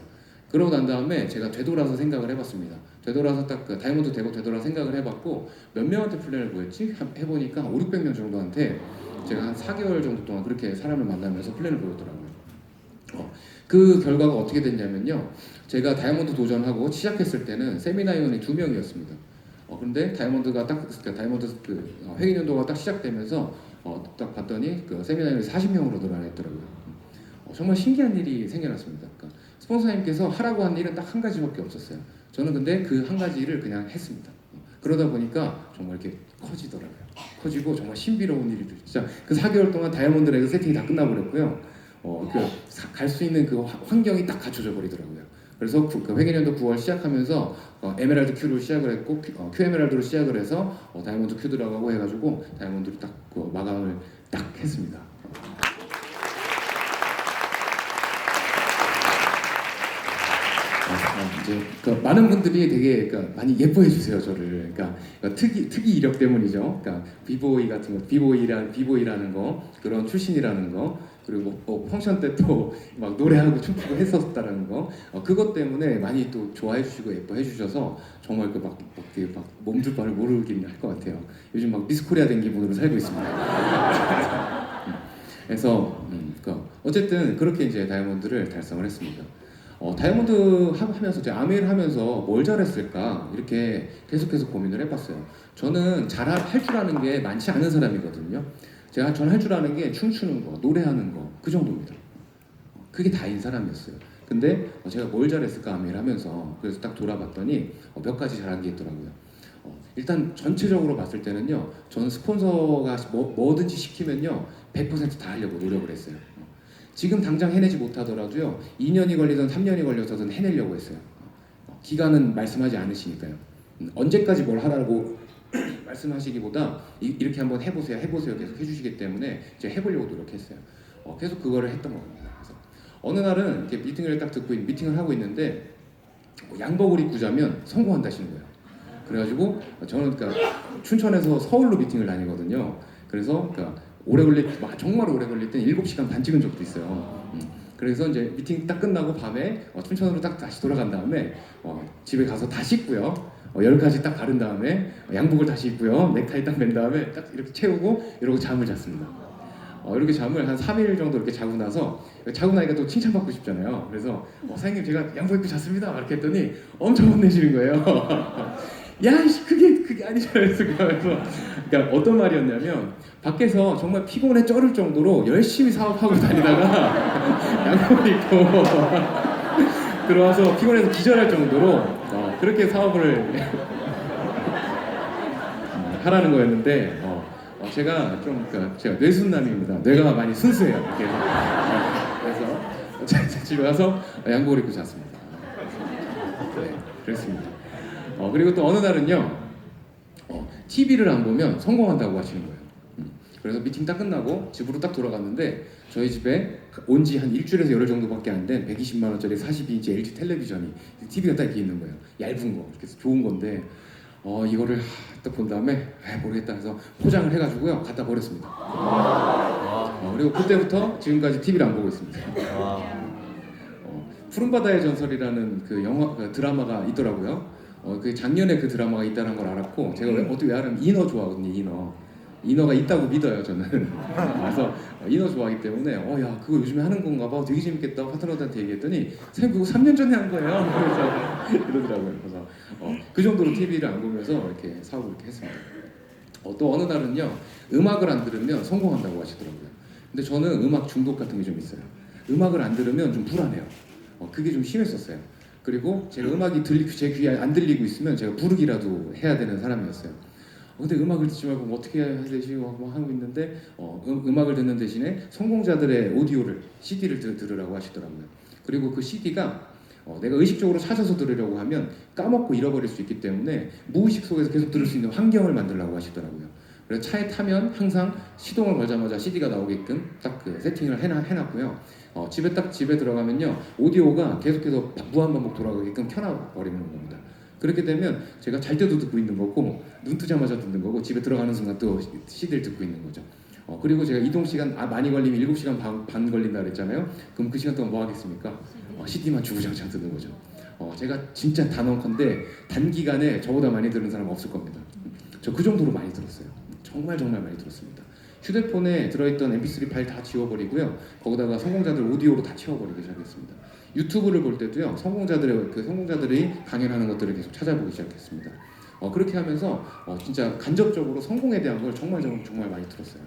그러고 난 다음에 제가 되돌아서 생각을 해봤습니다. 되돌아서 딱 그 다이아몬드 되고 되돌아 생각을 해봤고 몇 명한테 플랜을 보였지? 해보니까 5, 600명 정도한테 제가 한 4개월 정도 동안 그렇게 사람을 만나면서 플랜을 보였더라고요. 그 결과가 어떻게 됐냐면요. 제가 다이아몬드 도전하고 시작했을 때는 세미나 인원이 2명이었습니다. 그런데 다이아몬드가 다이아몬드 회계 연도가 딱 시작되면서 딱 봤더니 그 세미나 인원이 40명으로 늘어났더라고요. 정말 신기한 일이 생겨났습니다. 그러니까 스폰서님께서 하라고 한 일은 딱 한 가지밖에 없었어요. 저는 근데 그 한 가지 일을 그냥 했습니다. 그러다 보니까 정말 이렇게 커지더라고요. 커지고 정말 신비로운 일이 진짜 그 4개월 동안 다이아몬드 레그 세팅이 다 끝나버렸고요. 갈 수 있는 그 환경이 딱 갖춰져 버리더라고요. 그래서 그 회계년도 9월 시작하면서 에메랄드 Q로 시작을 했고 Q 에메랄드로 시작을 해서 다이아몬드 Q 들어가고 해가지고 다이아몬드로 딱 마감을 딱 했습니다. 이제 많은 분들이 되게 많이 예뻐해 주세요 저를. 특이 이력 때문이죠. 비보이 같은 거, 비보이라는 거, 그런 출신이라는 거, 그리고 펑션 때 또 막 노래하고 춤추고 했었다라는 거, 그것 때문에 많이 또 좋아해 주시고 예뻐해 주셔서 정말 막 몸둘 바를 모르긴 할 것 같아요. 요즘 막 미스코리아 된 기분으로 살고 있습니다. 그래서 어쨌든 그렇게 이제 다이아몬드를 달성을 했습니다. 다이아몬드 하면서 제가 아메를 하면서 뭘 잘했을까 이렇게 계속해서 고민을 해봤어요. 저는 할 줄 아는 게 많지 않은 사람이거든요. 저는 할 줄 아는 게 춤추는 거, 노래하는 거 그 정도입니다. 그게 다인 사람이었어요. 근데 제가 뭘 잘했을까 아메를 하면서 그래서 딱 돌아봤더니 몇 가지 잘한 게 있더라고요. 일단 전체적으로 봤을 때는요. 저는 스폰서가 뭐든지 시키면요 100%다 하려고 노력을 했어요. 지금 당장 해내지 못하더라도요 2년이 걸리든 3년이 걸려서든 해내려고 했어요. 기간은 말씀하지 않으시니까요. 언제까지 뭘 하라고 말씀하시기보다 이렇게 한번 해보세요 계속 해주시기 때문에 제가 해보려고 노력했어요. 계속 그거를 했던 겁니다. 그래서 어느 날은 이렇게 미팅을 하고 있는데 양복을 입고 자면 성공한다시는 거예요. 그래가지고 저는 춘천에서 서울로 미팅을 다니거든요. 그래서 정말 오래 걸릴 땐 7시간 반 찍은 적도 있어요. 그래서 이제 미팅 딱 끝나고 밤에 춘천으로 딱 다시 돌아간 다음에 집에 가서 다 씻고요. 10가지 딱 바른 다음에 양복을 다시 입고요. 넥타이 딱 맨 다음에 딱 이렇게 채우고 이러고 잠을 잤습니다. 이렇게 잠을 한 3일 정도 이렇게 자고 나니까 또 칭찬받고 싶잖아요. 그래서 사장님 제가 양복 입고 잤습니다. 이렇게 했더니 엄청 혼내시는 거예요. 야, 그게 아니잖아요. 그러니까 어떤 말이었냐면 밖에서 정말 피곤해 쩔을 정도로 열심히 사업하고 다니다가 양복 입고 들어와서 피곤해서 기절할 정도로 그렇게 사업을 하라는 거였는데 제가 제가 뇌순남입니다. 뇌가 많이 순수해요. 이렇게 그래서 집에 가서 양복을 입고 잤습니다. 네, 그랬습니다. 그리고 또 어느 날은요 TV를 안 보면 성공한다고 하시는 거예요. 그래서 미팅 딱 끝나고 집으로 딱 돌아갔는데 저희 집에 온 지 한 일주일에서 열흘 정도밖에 안 된 120만 원짜리 42인치 LG 텔레비전이 TV가 딱 이렇게 있는 거예요. 얇은 거, 그래서 좋은 건데 이거를 딱 본 다음에 모르겠다 해서 포장을 해가지고요 갖다 버렸습니다. 그리고 그때부터 지금까지 TV를 안 보고 있습니다. 푸른바다의 전설이라는 그 드라마가 있더라고요. 그 작년에 그 드라마가 있다는 걸 알았고 제가 어떻게 왜 알았냐면 인어 좋아하거든요. 인어. 인어가 있다고 믿어요 저는. 그래서 인어 좋아하기 때문에 야 그거 요즘에 하는 건가 봐 되게 재밌겠다 파트너들한테 얘기했더니 선생님 그거 3년 전에 한 거예요. 그래서 이러더라고요. 그래서 그 정도로 TV를 안 보면서 이렇게 사업을 이렇게 했습니다. 또 어느 날은요 음악을 안 들으면 성공한다고 하시더라고요. 근데 저는 음악 중독 같은 게 좀 있어요. 음악을 안 들으면 좀 불안해요. 그게 좀 심했었어요. 그리고 제가 음악이 제 귀에 안 들리고 있으면 제가 부르기라도 해야 되는 사람이었어요. 근데 음악을 듣지 말고 뭐 어떻게 해야 되지? 뭐 하고 있는데 음악을 듣는 대신에 성공자들의 오디오를 CD를 들으라고 하시더라고요. 그리고 그 CD가 내가 의식적으로 찾아서 들으려고 하면 까먹고 잃어버릴 수 있기 때문에 무의식 속에서 계속 들을 수 있는 환경을 만들라고 하시더라고요. 그래서 차에 타면 항상 시동을 걸자마자 CD가 나오게끔 딱 그 세팅을 해놨고요. 집에 들어가면요 오디오가 계속해서 무한반복 돌아가게끔 켜놔버리는 겁니다. 그렇게 되면 제가 잘 때도 듣고 있는 거고 눈 뜨자마자 듣는 거고 집에 들어가는 순간 또 CD를 듣고 있는 거죠. 그리고 제가 이동 시간 많이 걸리면 7시간 반 걸린다 그랬잖아요. 그럼 그 시간 동안 뭐 하겠습니까? CD만 주구장창 듣는 거죠. 제가 진짜 단언컨대 단기간에 저보다 많이 들은 사람 없을 겁니다. 저 그 정도로 많이 들었어요. 정말 많이 들었습니다. 휴대폰에 들어있던 mp3 파일 다 지워버리고요. 거기다가 성공자들 오디오로 다 채워버리기 시작했습니다. 유튜브를 볼 때도요. 성공자들이 강연하는 것들을 계속 찾아보기 시작했습니다. 그렇게 하면서 진짜 간접적으로 성공에 대한 걸 정말 많이 들었어요.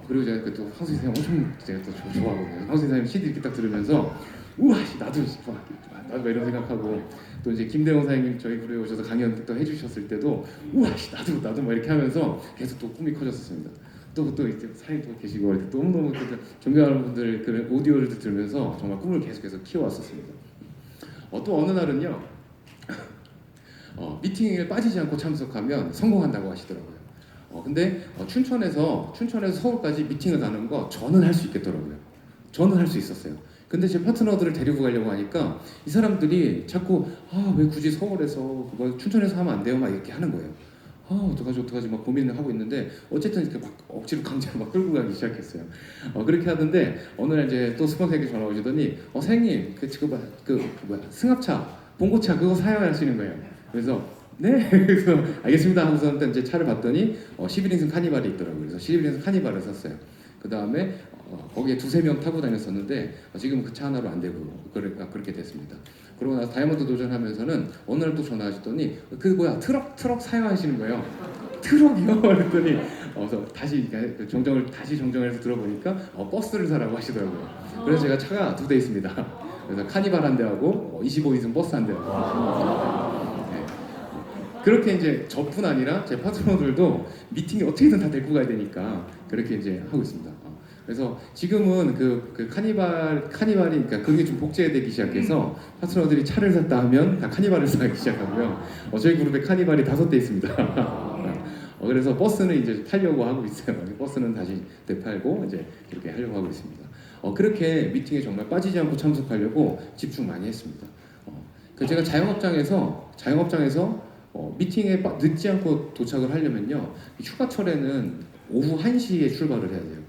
그리고 제가 또 황 선생님 엄청 제가 또 좋아하거든요. 황 선생님 CD 이렇게 딱 들으면서 우와 나도 이런 생각하고 또 이제 김대웅 사장님 저희 부르에 오셔서 강연 또 해주셨을 때도 우와 나도 막 이렇게 하면서 계속 또 꿈이 커졌습니다. 또 이제 사장님도 계시고 이렇게 너무 존경하는 분들 그 오디오를 들으면서 정말 꿈을 계속해서 키워왔었습니다. 또 어느 날은요 미팅에 빠지지 않고 참석하면 성공한다고 하시더라고요. 근데 춘천에서 서울까지 미팅을 가는 거 저는 할 수 있겠더라고요. 저는 할 수 있었어요. 근데 제 파트너들을 데리고 가려고 하니까 이 사람들이 자꾸 왜 굳이 서울에서 그거 춘천에서 하면 안 돼요? 막 이렇게 하는 거예요. 어떡하지 막 고민을 하고 있는데 어쨌든 이렇게 막 억지로 강제로 막 끌고 가기 시작했어요. 그렇게 하던데 어느 날 이제 또 스폰서에게 전화 오시더니 사장님 승합차 봉고차 그거 사야 하시는 거예요. 그래서 네 그래서 알겠습니다 하고서 이제 차를 봤더니 11인승 카니발이 있더라고요. 그래서 11인승 카니발을 샀어요. 그 다음에 거기에 2-3명 타고 다녔었는데 지금 그 차 하나로 안 되고 그렇게 됐습니다. 그러고 나서 다이아몬드 도전하면서는 어느 날 또 전화하시더니 트럭 사용하시는 거예요. 트럭이요? 그랬더니 그래서 다시 정정해서 들어보니까 버스를 사라고 하시더라고요. 그래서 제가 차가 2대 있습니다. 그래서 카니발 한 대하고 25인승 버스 한 대하고 그렇게 이제 저뿐 아니라 제 파트너들도 미팅에 어떻게든 다 데리고 가야 되니까 그렇게 이제 하고 있습니다. 그래서 지금은 그 카니발이 그러니까 그게 좀 복제되기 시작해서 파트너들이 차를 샀다 하면 다 카니발을 사기 시작하고요. 저희 그룹에 카니발이 5대 있습니다. 그래서 버스는 이제 타려고 하고 있어요. 버스는 다시 되팔고 이제 그렇게 하려고 하고 있습니다. 그렇게 미팅에 정말 빠지지 않고 참석하려고 집중 많이 했습니다. 제가 자영업장에서 미팅에 늦지 않고 도착을 하려면요 휴가철에는 오후 1시에 출발을 해야 돼요.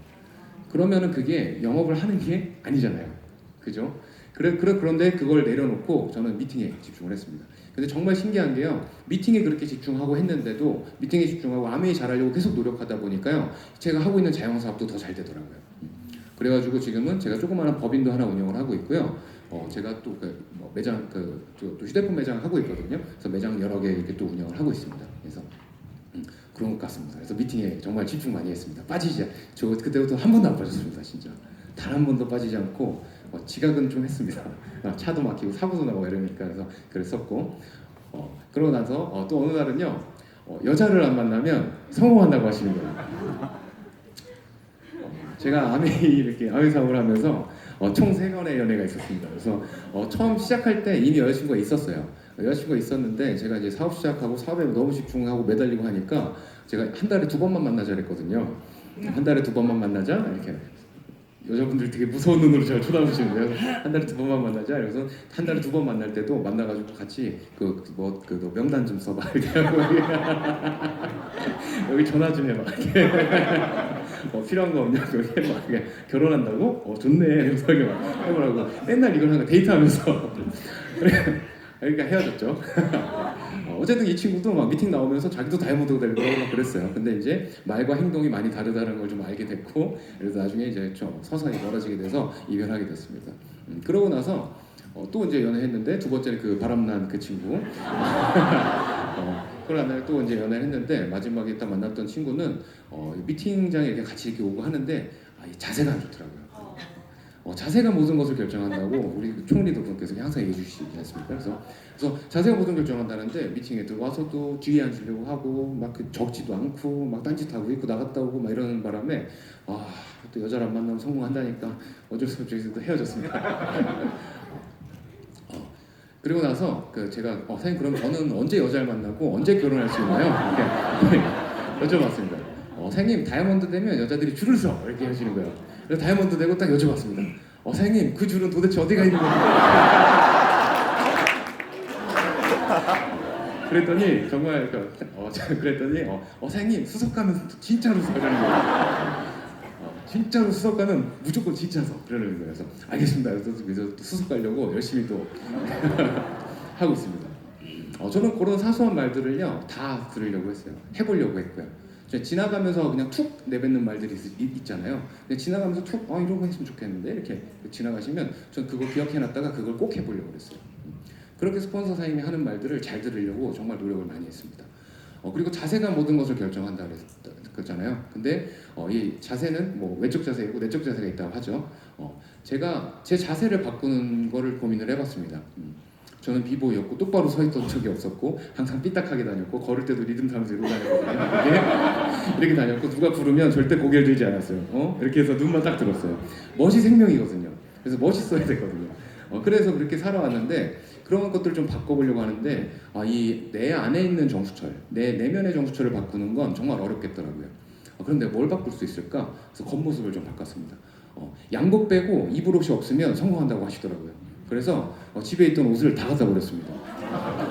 그러면은 그게 영업을 하는 게 아니잖아요. 그죠? 그런데 그걸 내려놓고 저는 미팅에 집중을 했습니다. 근데 정말 신기한 게요. 미팅에 그렇게 집중하고 했는데도 미팅에 집중하고 아메이 잘하려고 계속 노력하다 보니까요. 제가 하고 있는 자영 사업도 더 잘 되더라고요. 그래가지고 지금은 제가 조그마한 법인도 하나 운영을 하고 있고요. 제가 또 매장 또 휴대폰 매장 하고 있거든요. 그래서 매장 여러 개 이렇게 또 운영을 하고 있습니다. 그래서 그런 것 같습니다. 그래서 미팅에 정말 집중 많이 했습니다. 저 그때부터 한 번도 안 빠졌습니다. 진짜 단 한 번도 빠지지 않고 지각은 좀 했습니다. 차도 막히고 사고도 나고 이러니까 그래서 그랬었고 그러고 나서 또 어느 날은요 여자를 안 만나면 성공한다고 하시는 거예요. 제가 아메이 사업을 하면서 총 3번의 연애가 있었습니다. 그래서 처음 시작할 때 이미 여자친구가 있었어요. 여자친구가 있었는데 제가 이제 사업 시작하고 사업에 너무 집중하고 매달리고 하니까 제가 한 달에 2번만 만나자 그랬거든요. 한 달에 2번만 만나자 이렇게 여자분들 되게 무서운 눈으로 제가 쳐다보시는 거예요. 한 달에 2번만 만나자. 그래서 한 달에 2번 만날 때도 만나가지고 같이 너 명단 좀 써봐 이렇게 하고 여기 전화 좀 해봐. 필요한 거 없냐고 해봐. 결혼한다고? 좋네. 이러면서 해보라고 맨날 이걸 하는 거 데이트하면서 그러니까 헤어졌죠. 어쨌든 이 친구도 막 미팅 나오면서 자기도 다이아몬드가 되려고 막 그랬어요. 근데 이제 말과 행동이 많이 다르다는 걸 좀 알게 됐고, 그래서 나중에 이제 좀 서서히 멀어지게 돼서 이별하게 됐습니다. 그러고 나서 또 이제 연애했는데 두 번째는 그 바람난 그 친구. 그러고 날 또 이제 연애를 했는데 마지막에 딱 만났던 친구는 미팅장에 이렇게 같이 이렇게 오고 하는데 이 자세가 안 좋더라고요. 자세가 모든 것을 결정한다고 우리 총리도 분께서 항상 얘기해 주시지 않습니까? 그래서 자세가 모든 결정한다는데 미팅에 들어와서도 뒤에 앉으려고 하고 막 적지도 않고 막 딴짓하고 입고 나갔다 오고 막 이러는 바람에 또 여자를 안 만나면 성공한다니까 어쩔 수 없이 또 헤어졌습니다. 그리고 나서 제가 선생님 그럼 저는 언제 여자를 만나고 언제 결혼할 수 있나요? 이렇게 여쭤봤습니다. 선생님 다이아몬드 되면 여자들이 줄을 서 이렇게 하시는 거예요. 그래서 다이아몬드 되고 딱 여쭤봤습니다. 선생님 그 줄은 도대체 어디가 있는 겁니까? 그랬더니 정말 그랬더니 선생님 수석 가면 진짜로 서 그러는 거예요. 진짜로 수석 가면 무조건 진짜 서 그러는 거예요. 그래서 알겠습니다. 그래서 또 수석 가려고 열심히 또 하고 있습니다. 저는 그런 사소한 말들을요 다 들으려고 했어요. 해보려고 했고요. 지나가면서 그냥 툭 내뱉는 말들이 있잖아요. 근데 지나가면서 툭 이런 거 했으면 좋겠는데 이렇게 지나가시면 전 그거 기억해놨다가 그걸 꼭 해보려고 그랬어요. 그렇게 스폰서 사장님이 하는 말들을 잘 들으려고 정말 노력을 많이 했습니다. 그리고 자세가 모든 것을 결정한다 그랬잖아요. 근데 이 자세는 뭐 외적 자세가 있고 내적 자세가 있다고 하죠. 제가 제 자세를 바꾸는 거를 고민을 해봤습니다. 저는 비보이였고 똑바로 서 있던 적이 없었고 항상 삐딱하게 다녔고 걸을 때도 리듬 타면서 이러고 다녔거든요. 이렇게 다녔고 누가 부르면 절대 고개를 들지 않았어요. 이렇게 해서 눈만 딱 들었어요. 멋이 생명이거든요. 그래서 멋있어야 되거든요. 그래서 그렇게 살아왔는데 그런 것들을 좀 바꿔보려고 하는데 이 내 안에 있는 정수철, 내 내면의 정수철을 바꾸는 건 정말 어렵겠더라고요. 그런데 뭘 바꿀 수 있을까? 그래서 겉모습을 좀 바꿨습니다. 양복 빼고 이불 옷이 없으면 성공한다고 하시더라고요. 그래서 집에 있던 옷을 다 갖다 버렸습니다.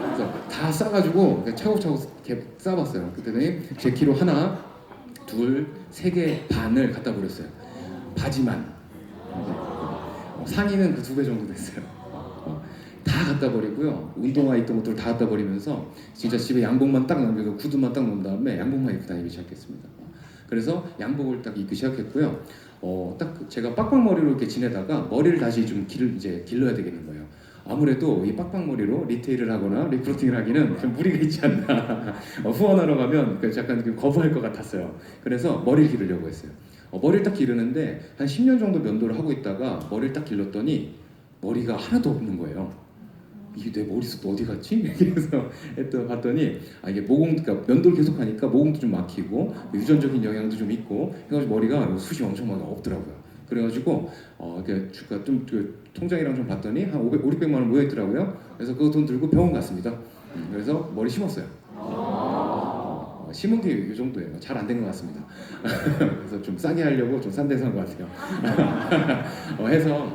그래서 다 싸가지고 차곡차곡 이렇게 싸봤어요. 그랬더니 제 키로 하나, 둘, 세 개 반을 갖다 버렸어요. 바지만. 상의는 그 2배 정도 됐어요. 다 갖다 버리고요. 운동화 있던 것들 다 갖다 버리면서 진짜 집에 양복만 딱 남겨서 구두만 딱 놓은 다음에 양복만 입고 다니기 시작했습니다. 그래서 양복을 딱 입기 시작했고요. 딱 제가 빡빡머리로 이렇게 지내다가 머리를 다시 좀 길러야 되겠는 거예요. 아무래도 이 빡빡머리로 리테일을 하거나 리프로팅을 하기는 좀 무리가 있지 않나. 후원하러 가면 약간 거부할 것 같았어요. 그래서 머리를 기르려고 했어요. 머리를 딱 기르는데 한 10년 정도 면도를 하고 있다가 머리를 딱 길렀더니 머리가 하나도 없는 거예요. 이게 내 머리숱 어디 갔지? 그래서 봤더니 이게 그러니까 면도를 계속 하니까 모공도 좀 막히고 유전적인 영향도 좀 있고 해가지고 머리가 숱이 엄청 많이 없더라고요. 그래가지고 좀 통장이랑 좀 봤더니 한 500만 원 모여 있더라고요. 그래서 그 돈 들고 병원 갔습니다. 그래서 머리 심었어요. 심은 게 이 정도예요. 잘 안 된 것 같습니다. 그래서 좀 싸게 하려고 좀 싼 데서 한 것 같아요. 해서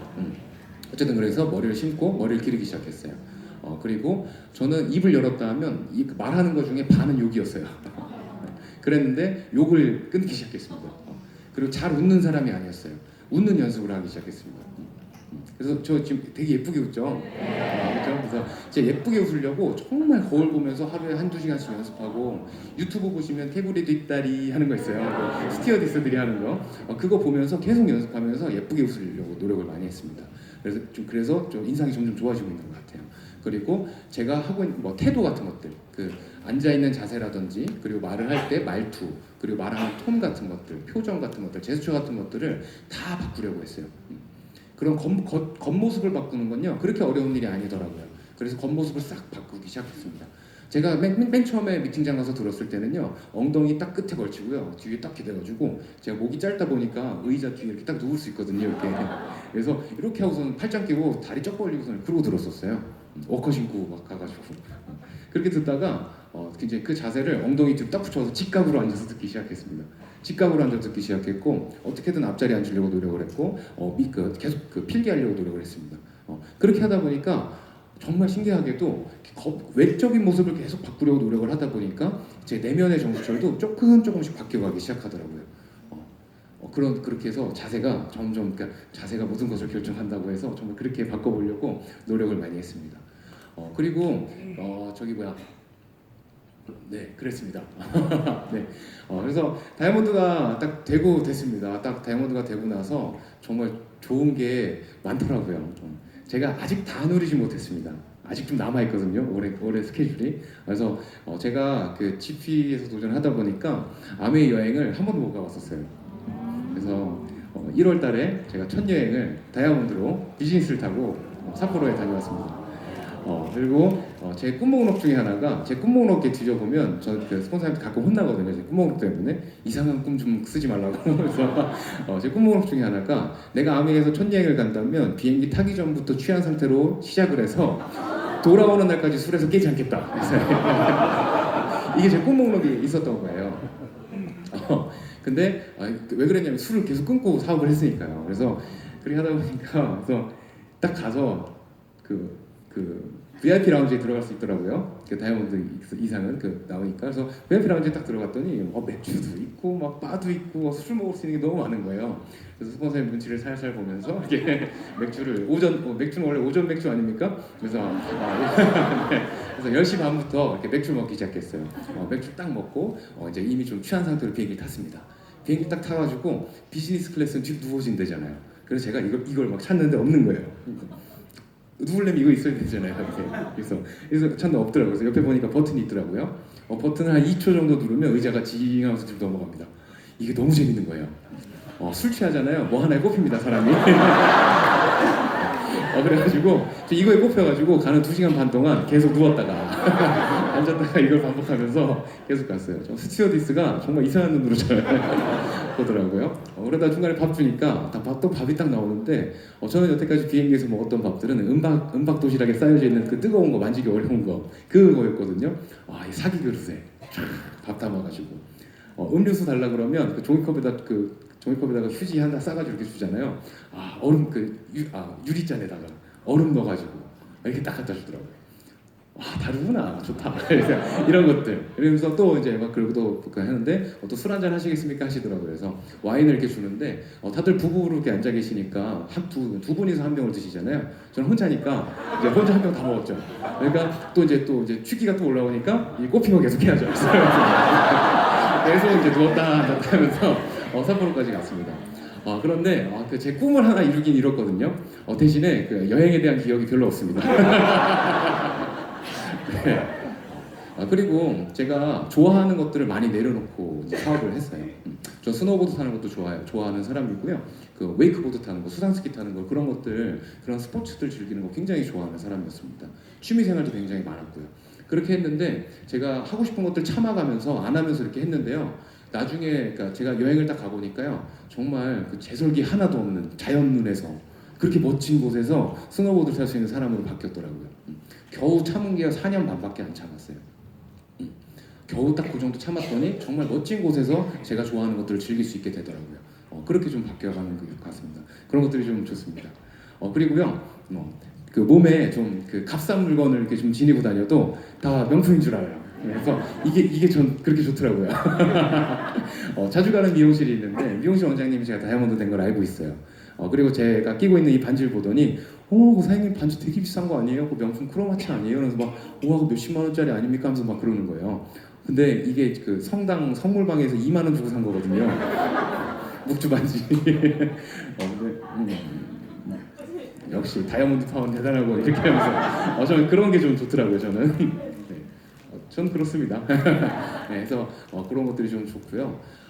어쨌든 그래서 머리를 심고 머리를 기르기 시작했어요. 그리고 저는 입을 열었다 하면 말하는 것 중에 반은 욕이었어요. 그랬는데 욕을 끊기 시작했습니다. 그리고 잘 웃는 사람이 아니었어요. 웃는 연습을 하기 시작했습니다. 그래서 저 지금 되게 예쁘게 웃죠? 그렇죠? 그래서 제가 예쁘게 웃으려고 정말 거울 보면서 하루에 1~2시간씩 연습하고 유튜브 보시면 캐브리 뒷다리 하는 거 있어요. 스티어디스들이 하는 거. 그거 보면서 계속 연습하면서 예쁘게 웃으려고 노력을 많이 했습니다. 그래서 좀 인상이 점점 좋아지고 있는 것 같아요. 그리고 제가 하고 있는 태도 같은 것들, 앉아 있는 자세라든지 그리고 말을 할 때 말투, 그리고 말하는 톤 같은 것들, 표정 같은 것들, 제스처 같은 것들을 다 바꾸려고 했어요. 그런 겉모습을 바꾸는 건요 그렇게 어려운 일이 아니더라고요. 그래서 겉모습을 싹 바꾸기 시작했습니다. 제가 맨 처음에 미팅장 가서 들었을 때는요 엉덩이 딱 끝에 걸치고요 뒤에 딱 기대가지고 제가 목이 짧다 보니까 의자 뒤에 이렇게 딱 누울 수 있거든요 이렇게. 그래서 이렇게 하고서는 팔짱 끼고 다리 쩍 벌리고서는 그러고 들었었어요. 워커 신고 막 가가지고 그렇게 듣다가 이제 그 자세를 엉덩이 뒤로 딱 붙여서 직각으로 앉아서 듣기 시작했습니다. 직각으로 앉아서 듣기 시작했고 어떻게든 앞자리 앉으려고 노력을 했고 계속 필기하려고 노력을 했습니다. 그렇게 하다 보니까 정말 신기하게도 외적인 모습을 계속 바꾸려고 노력을 하다 보니까 제 내면의 정수철도 조금씩 바뀌어가기 시작하더라고요. 그렇게 해서 자세가 점점 자세가 모든 것을 결정한다고 해서 정말 그렇게 바꿔보려고 노력을 많이 했습니다. 그리고 네, 그랬습니다. 네, 그래서 다이아몬드가 딱 되고 됐습니다. 딱 다이아몬드가 되고 나서 정말 좋은 게 많더라고요. 제가 아직 다 누리지 못했습니다. 아직 좀 남아 있거든요. 올해 스케줄이. 그래서 제가 그 GP에서 도전하다 보니까 아메이 여행을 한 번도 못 가봤었어요. 그래서 1월 달에 제가 첫 여행을 다이아몬드로 비즈니스를 타고 삿포로에 다녀왔습니다. 그리고 제 꿈목록 중에 하나가 제 꿈목록에 뒤져보면 저 그 스폰서한테 가끔 혼나거든요. 제 꿈목록 때문에 이상한 꿈 좀 쓰지 말라고. 그래서 제 꿈목록 중에 하나가 내가 아메리카에서 첫 여행을 간다면 비행기 타기 전부터 취한 상태로 시작을 해서 돌아오는 날까지 술에서 깨지 않겠다. 그래서 이게 제 꿈목록에 있었던 거예요. 근데 왜 그랬냐면 술을 계속 끊고 사업을 했으니까요. 그래서 그렇게 하다 보니까 그래서 딱 가서 그 VIP 라운지에 들어갈 수 있더라고요. 그 다이아몬드 이상은 나오니까. 그래서 VIP 라운지에 딱 들어갔더니 맥주도 있고 막 바도 있고 술 먹을 수 있는 게 너무 많은 거예요. 그래서 스폰서의 눈치를 살살 보면서 이렇게 맥주를 맥주는 원래 오전 맥주 아닙니까? 그래서 네. 그래서 10시 반부터 이렇게 맥주 먹기 시작했어요. 맥주 딱 먹고 이제 이미 좀 취한 상태로 비행기를 탔습니다. 비행기 딱 타가지고 비즈니스 클래스는 뒤로 누워진대잖아요. 그래서 제가 이걸 막 찾는데 없는 거예요. 누울려면 이거 있어야 되잖아요. 이렇게. 그래서 찾는데 없더라고요. 그래서 옆에 보니까 버튼이 있더라고요. 버튼을 한 2초 정도 누르면 의자가 징하면서 뒤로 넘어갑니다. 이게 너무 재밌는 거예요. 술 취하잖아요. 뭐 하나에 꼽힙니다, 사람이. 그래가지고 이거에 꼽혀가지고 가는 2시간 반 동안 계속 누웠다가 앉았다가 이걸 반복하면서 계속 갔어요. 스튜어디스가 정말 이상한 눈으로 저를 보더라고요. 그러다 중간에 밥 주니까 또 밥이 딱 나오는데 저는 여태까지 비행기에서 먹었던 밥들은 은박 도시락에 쌓여져 있는 그 뜨거운 거 만지기 어려운 거 그거였거든요. 이 사기 그릇에 밥 담아가지고 음료수 달라 그러면 그 종이컵에다가 휴지 하나 싸가지고 이렇게 주잖아요. 얼음 유리잔에다가 얼음 넣어가지고 이렇게 딱 갖다 주더라고요. 다르구나, 좋다. 이런 것들. 그러면서 또 이제 막 그리고 또 하는데 또 술 한잔 하시겠습니까 하시더라고요. 그래서 와인을 이렇게 주는데 다들 부부로 이렇게 앉아 계시니까 두 분이서 한 병을 드시잖아요. 저는 혼자니까 이제 혼자 한 병 다 먹었죠. 그러니까 또 이제 취기가 또 올라오니까 이 꼽힌 거 계속 해야죠. 계속 이제 누웠다 앉았다 하면서 삿포로까지 갔습니다. 그런데 제 꿈을 하나 이루긴 이뤘거든요. 대신에 그 여행에 대한 기억이 별로 없습니다. 네. 그리고 제가 좋아하는 것들을 많이 내려놓고 이제 사업을 했어요. 저 스노우보드 타는 것도 좋아하는 사람이고요. 그 웨이크보드 타는 거, 수상스키 타는 거 그런 스포츠들 즐기는 거 굉장히 좋아하는 사람이었습니다. 취미 생활도 굉장히 많았고요. 그렇게 했는데 제가 하고 싶은 것들 참아가면서 안 하면서 이렇게 했는데요. 나중에 그러니까 제가 여행을 딱 가보니까요. 정말 그 제설기 하나도 없는 자연 눈에서 그렇게 멋진 곳에서 스노우보드를 탈 수 있는 사람으로 바뀌었더라고요. 겨우 참은 게 4년 반밖에 안 참았어요. 겨우 딱 그 정도 참았더니 정말 멋진 곳에서 제가 좋아하는 것들을 즐길 수 있게 되더라고요. 그렇게 좀 바뀌어가는 것 같습니다. 그런 것들이 좀 좋습니다. 그리고요, 그 몸에 좀 그 값싼 물건을 이렇게 좀 지니고 다녀도 다 명품인 줄 알아요. 그래서 이게 전 그렇게 좋더라고요. 자주 가는 미용실이 있는데 미용실 원장님이 제가 다이아몬드 된 걸 알고 있어요. 그리고 제가 끼고 있는 이 반지를 보더니 그 사장님 반지 되게 비싼 거 아니에요? 그 명품 크로마치 아니에요? 그래서 막 그 몇십만 원짜리 아닙니까? 하면서 막 그러는 거예요. 근데 이게 그 성당 선물방에서 2만 원 주고 산 거거든요. 묵주 반지. 근데 역시 다이아몬드 파운 대단하고 이렇게 하면서 저는 그런 게 좀 좋더라고요. 저는. 네. 저는 그렇습니다. 네, 그래서 그런 것들이 좀 좋고요.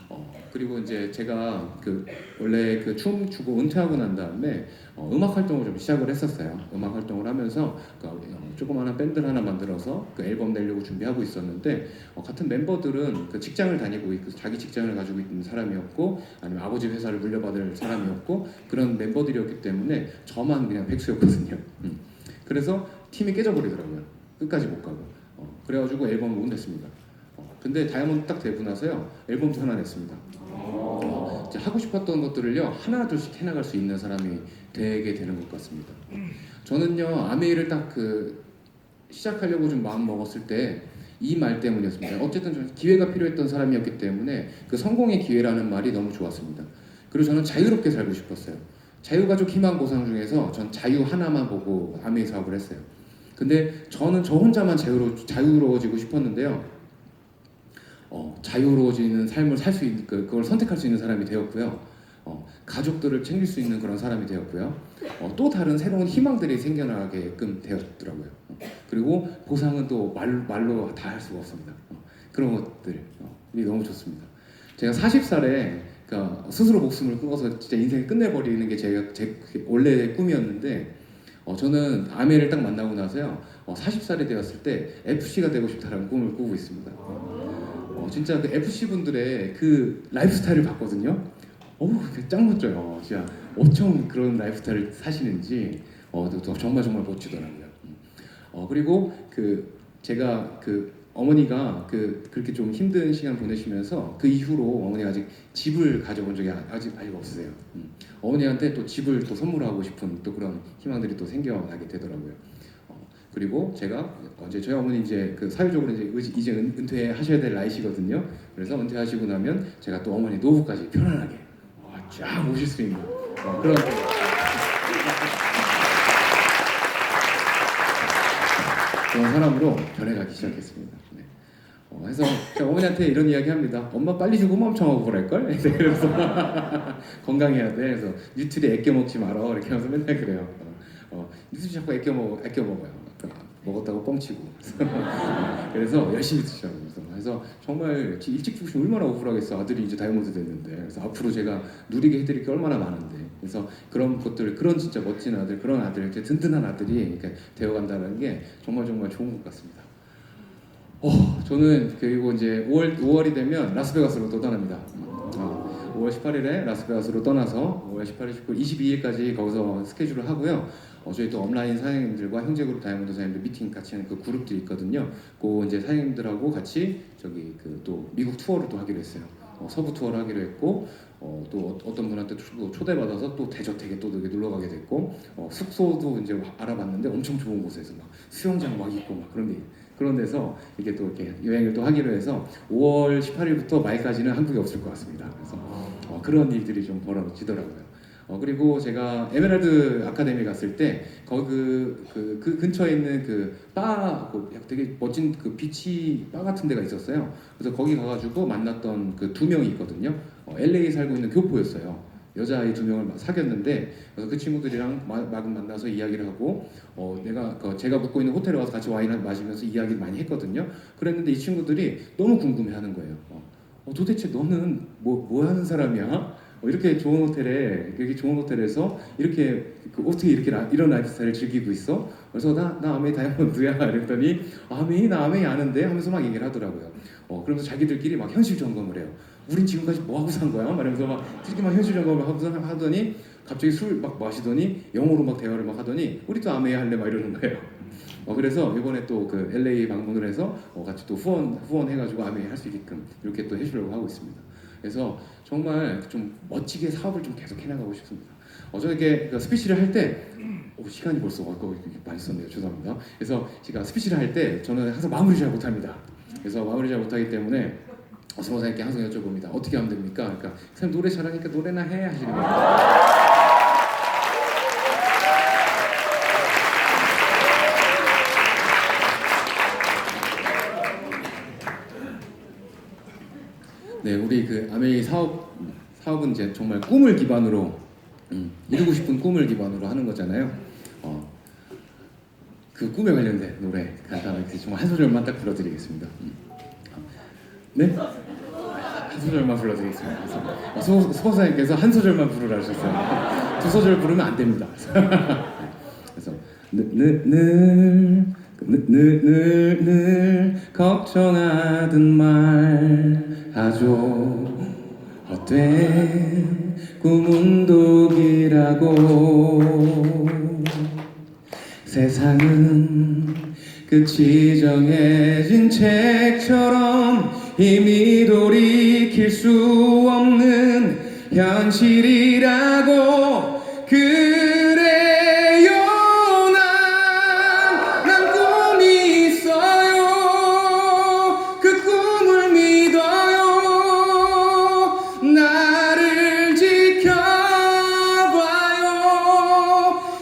그리고 이제 제가 원래 춤추고 은퇴하고 난 다음에 음악 활동을 좀 시작을 했었어요. 음악 활동을 하면서 조그마한 밴드를 하나 만들어서 앨범 내려고 준비하고 있었는데 같은 멤버들은 직장을 다니고 있고 자기 직장을 가지고 있는 사람이었고 아니면 아버지 회사를 물려받을 사람이었고 그런 멤버들이었기 때문에 저만 그냥 백수였거든요. 그래서 팀이 깨져버리더라고요. 끝까지 못 가고. 그래가지고 앨범을 못 냈습니다. 근데 다이아몬드 딱 되고 나서요 앨범도 하나 냈습니다. 이제 하고 싶었던 것들을요 하나둘씩 해나갈 수 있는 사람이 되게 되는 것 같습니다. 저는요 아메이를 딱 시작하려고 좀 마음 먹었을 때 이 말 때문이었습니다. 어쨌든 저는 기회가 필요했던 사람이었기 때문에 그 성공의 기회라는 말이 너무 좋았습니다. 그리고 저는 자유롭게 살고 싶었어요. 자유가족 희망보상 중에서 전 자유 하나만 보고 아메이 사업을 했어요. 근데 저는 저 혼자만 자유로워지고 싶었는데요. 자유로워지는 삶을 살 수 있는 그걸 선택할 수 있는 사람이 되었고요. 가족들을 챙길 수 있는 그런 사람이 되었고요. 또 다른 새로운 희망들이 생겨나게끔 되었더라고요. 그리고 보상은 또 말로 다 할 수가 없습니다. 그런 것들이 너무 좋습니다. 제가 40살에 그러니까 스스로 목숨을 끊어서 진짜 인생을 끝내버리는 게 제 원래 꿈이었는데 저는 아메를 딱 만나고 나서요 40살이 되었을 때 FC가 되고 싶다라는 꿈을 꾸고 있습니다. 진짜 그 FC 분들의 그 라이프 스타일을 봤거든요. 짱 멋져요. 진짜 어쩜 그런 라이프 스타일을 사시는지 정말 멋지더라고요. 그리고 제가 어머니가 그렇게 좀 힘든 시간 보내시면서 그 이후로 어머니가 아직 집을 가져본 적이 아직 없으세요. 어머니한테 또 집을 또 선물하고 싶은 또 그런 희망들이 또 생겨나게 되더라고요. 그리고 제가 저희 어머니 이제 사회적으로 이제 은퇴하셔야 될 나이시거든요. 그래서 은퇴하시고 나면 제가 또 어머니 노후까지 편안하게 쫙 모실 수 있는 그런 사람으로 변해가기 시작했습니다. 네. 그래서 제가 어머니한테 이런 이야기 합니다. 엄마 빨리 죽으면 엄청 억울할걸? 그래서 건강해야 돼. 그래서 뉴트리 아껴 먹지 말어. 이렇게 하면서 맨날 그래요. 뉴트리 자꾸 아껴 먹어요. 먹었다고 뻥치고. 그래서 열심히 드시라고. 그래서 정말 일찍 죽으시면 얼마나 억울하겠어. 아들이 이제 다이아몬드 됐는데. 그래서 앞으로 제가 누리게 해드릴 게 얼마나 많은데. 그래서 그런 것들, 그런 진짜 멋진 아들, 그런 아들, 든든한 아들이 이렇게 되어간다는 게 정말 좋은 것 같습니다. 저는 그리고 이제 5월이 되면 라스베가스로 또 떠납니다. 5월 18일에 라스베가스로 떠나서 5월 18일, 19일, 22일까지 거기서 스케줄을 하고요. 저희 또 업라인 사장님들과 형제그룹 다이아몬드 사장님들 미팅 같이 하는 그 그룹들이 있거든요. 이제 사장님들하고 같이 또 미국 투어를 또 하기로 했어요. 서부 투어를 하기로 했고 또 어떤 분한테 초대받아서 또 대저택에 또 놀러 가게 됐고 숙소도 이제 알아봤는데 엄청 좋은 곳에서 막 수영장 막 있고 막 그런 데서 이렇게 또 이렇게 여행을 또 하기로 해서 5월 18일부터 말까지는 한국에 없을 것 같습니다. 그래서 그런 일들이 좀 벌어지더라고요. 그리고 제가 에메랄드 아카데미 갔을 때 거기 그 근처에 있는 되게 멋진 비치 바 같은 데가 있었어요. 그래서 거기 가가지고 만났던 두 명이 있거든요. LA에 살고 있는 교포였어요. 여자아이 2명을 사귀었는데 그래서 그 친구들이랑 만나서 이야기를 하고 제가 묵고 있는 호텔에 와서 같이 와인을 마시면서 이야기를 많이 했거든요. 그랬는데 이 친구들이 너무 궁금해하는 거예요. 도대체 너는 뭐 하는 사람이야? 이렇게 좋은 호텔에서 이렇게 어떻게 이런 라이프 스타일을 즐기고 있어? 그래서 나 아메이 다이아몬드야 이랬더니 나 아메이 아는데 하면서 막 얘기를 하더라고요. 그러면서 자기들끼리 막 현실 점검을 해요. 우린 지금까지 뭐 하고 산 거야? 말하면서 막 이렇게 막 현실 점검을 하더니 갑자기 술 막 마시더니 영어로 막 대화를 막 하더니 우리 또 아메이 할래? 막 이러는 거예요. 그래서 이번에 또 LA 방문을 해서 같이 또 후원해가지고 아메이 할 수 있게끔 이렇게 또 해주려고 하고 있습니다. 그래서 정말 좀 멋지게 사업을 좀 계속 해나가고 싶습니다. 저에게 스피치를 할 때 시간이 벌써 많이 썼네요. 죄송합니다. 그래서 제가 스피치를 할 때 저는 항상 마무리 잘 못합니다. 그래서 마무리 잘 못하기 때문에 선생님께 항상 여쭤봅니다. 어떻게 하면 됩니까? 그러니까 선생님 노래 잘하니까 노래나 해 하시는 거예요. 네, 우리 아메이 사업은 이제 정말 꿈을 기반으로 이루고 싶은 꿈을 기반으로 하는 거잖아요. 그 꿈에 관련된 노래 간단하게 정말 한 소절만 딱 불러드리겠습니다. 네? 한 소절만 불러드리겠습니다. 수고사님께서 한 소절만 부르라 하셨어요. 2소절 부르면 안 됩니다. 그래서 늘 걱정하던 말하죠. 헛된 꿈은 독이라고. 세상은 끝이 정해진 책처럼 이미 돌이킬 수 없는 현실이라고. 그래요, 난 꿈이 있어요. 그 꿈을 믿어요. 나를 지켜봐요.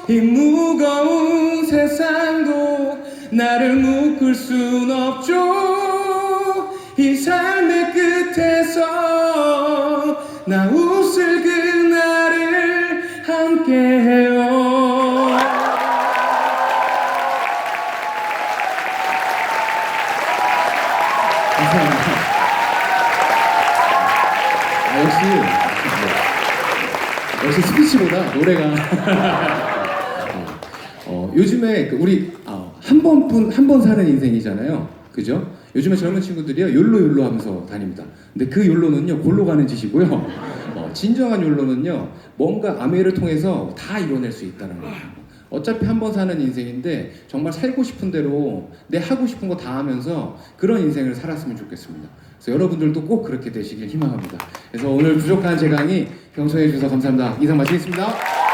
이 무거운 세상도 나를 묶을 순 없죠. 이 삶의 나 웃을 그날을 함께해요. 감사합니다. 역시 스피치보다 노래가 요즘에 우리 한 번 사는 인생이잖아요, 그죠? 요즘에 젊은 친구들이요 욜로 하면서 다닙니다. 근데 그 욜로는요 골로 가는 짓이고요. 진정한 욜로는요 뭔가 아메를 통해서 다 이뤄낼 수 있다는 거예요. 어차피 한 번 사는 인생인데 정말 살고 싶은 대로 내 하고 싶은 거 다 하면서 그런 인생을 살았으면 좋겠습니다. 그래서 여러분들도 꼭 그렇게 되시길 희망합니다. 그래서 오늘 부족한 제 강의 경청해 주셔서 감사합니다. 이상 마치겠습니다.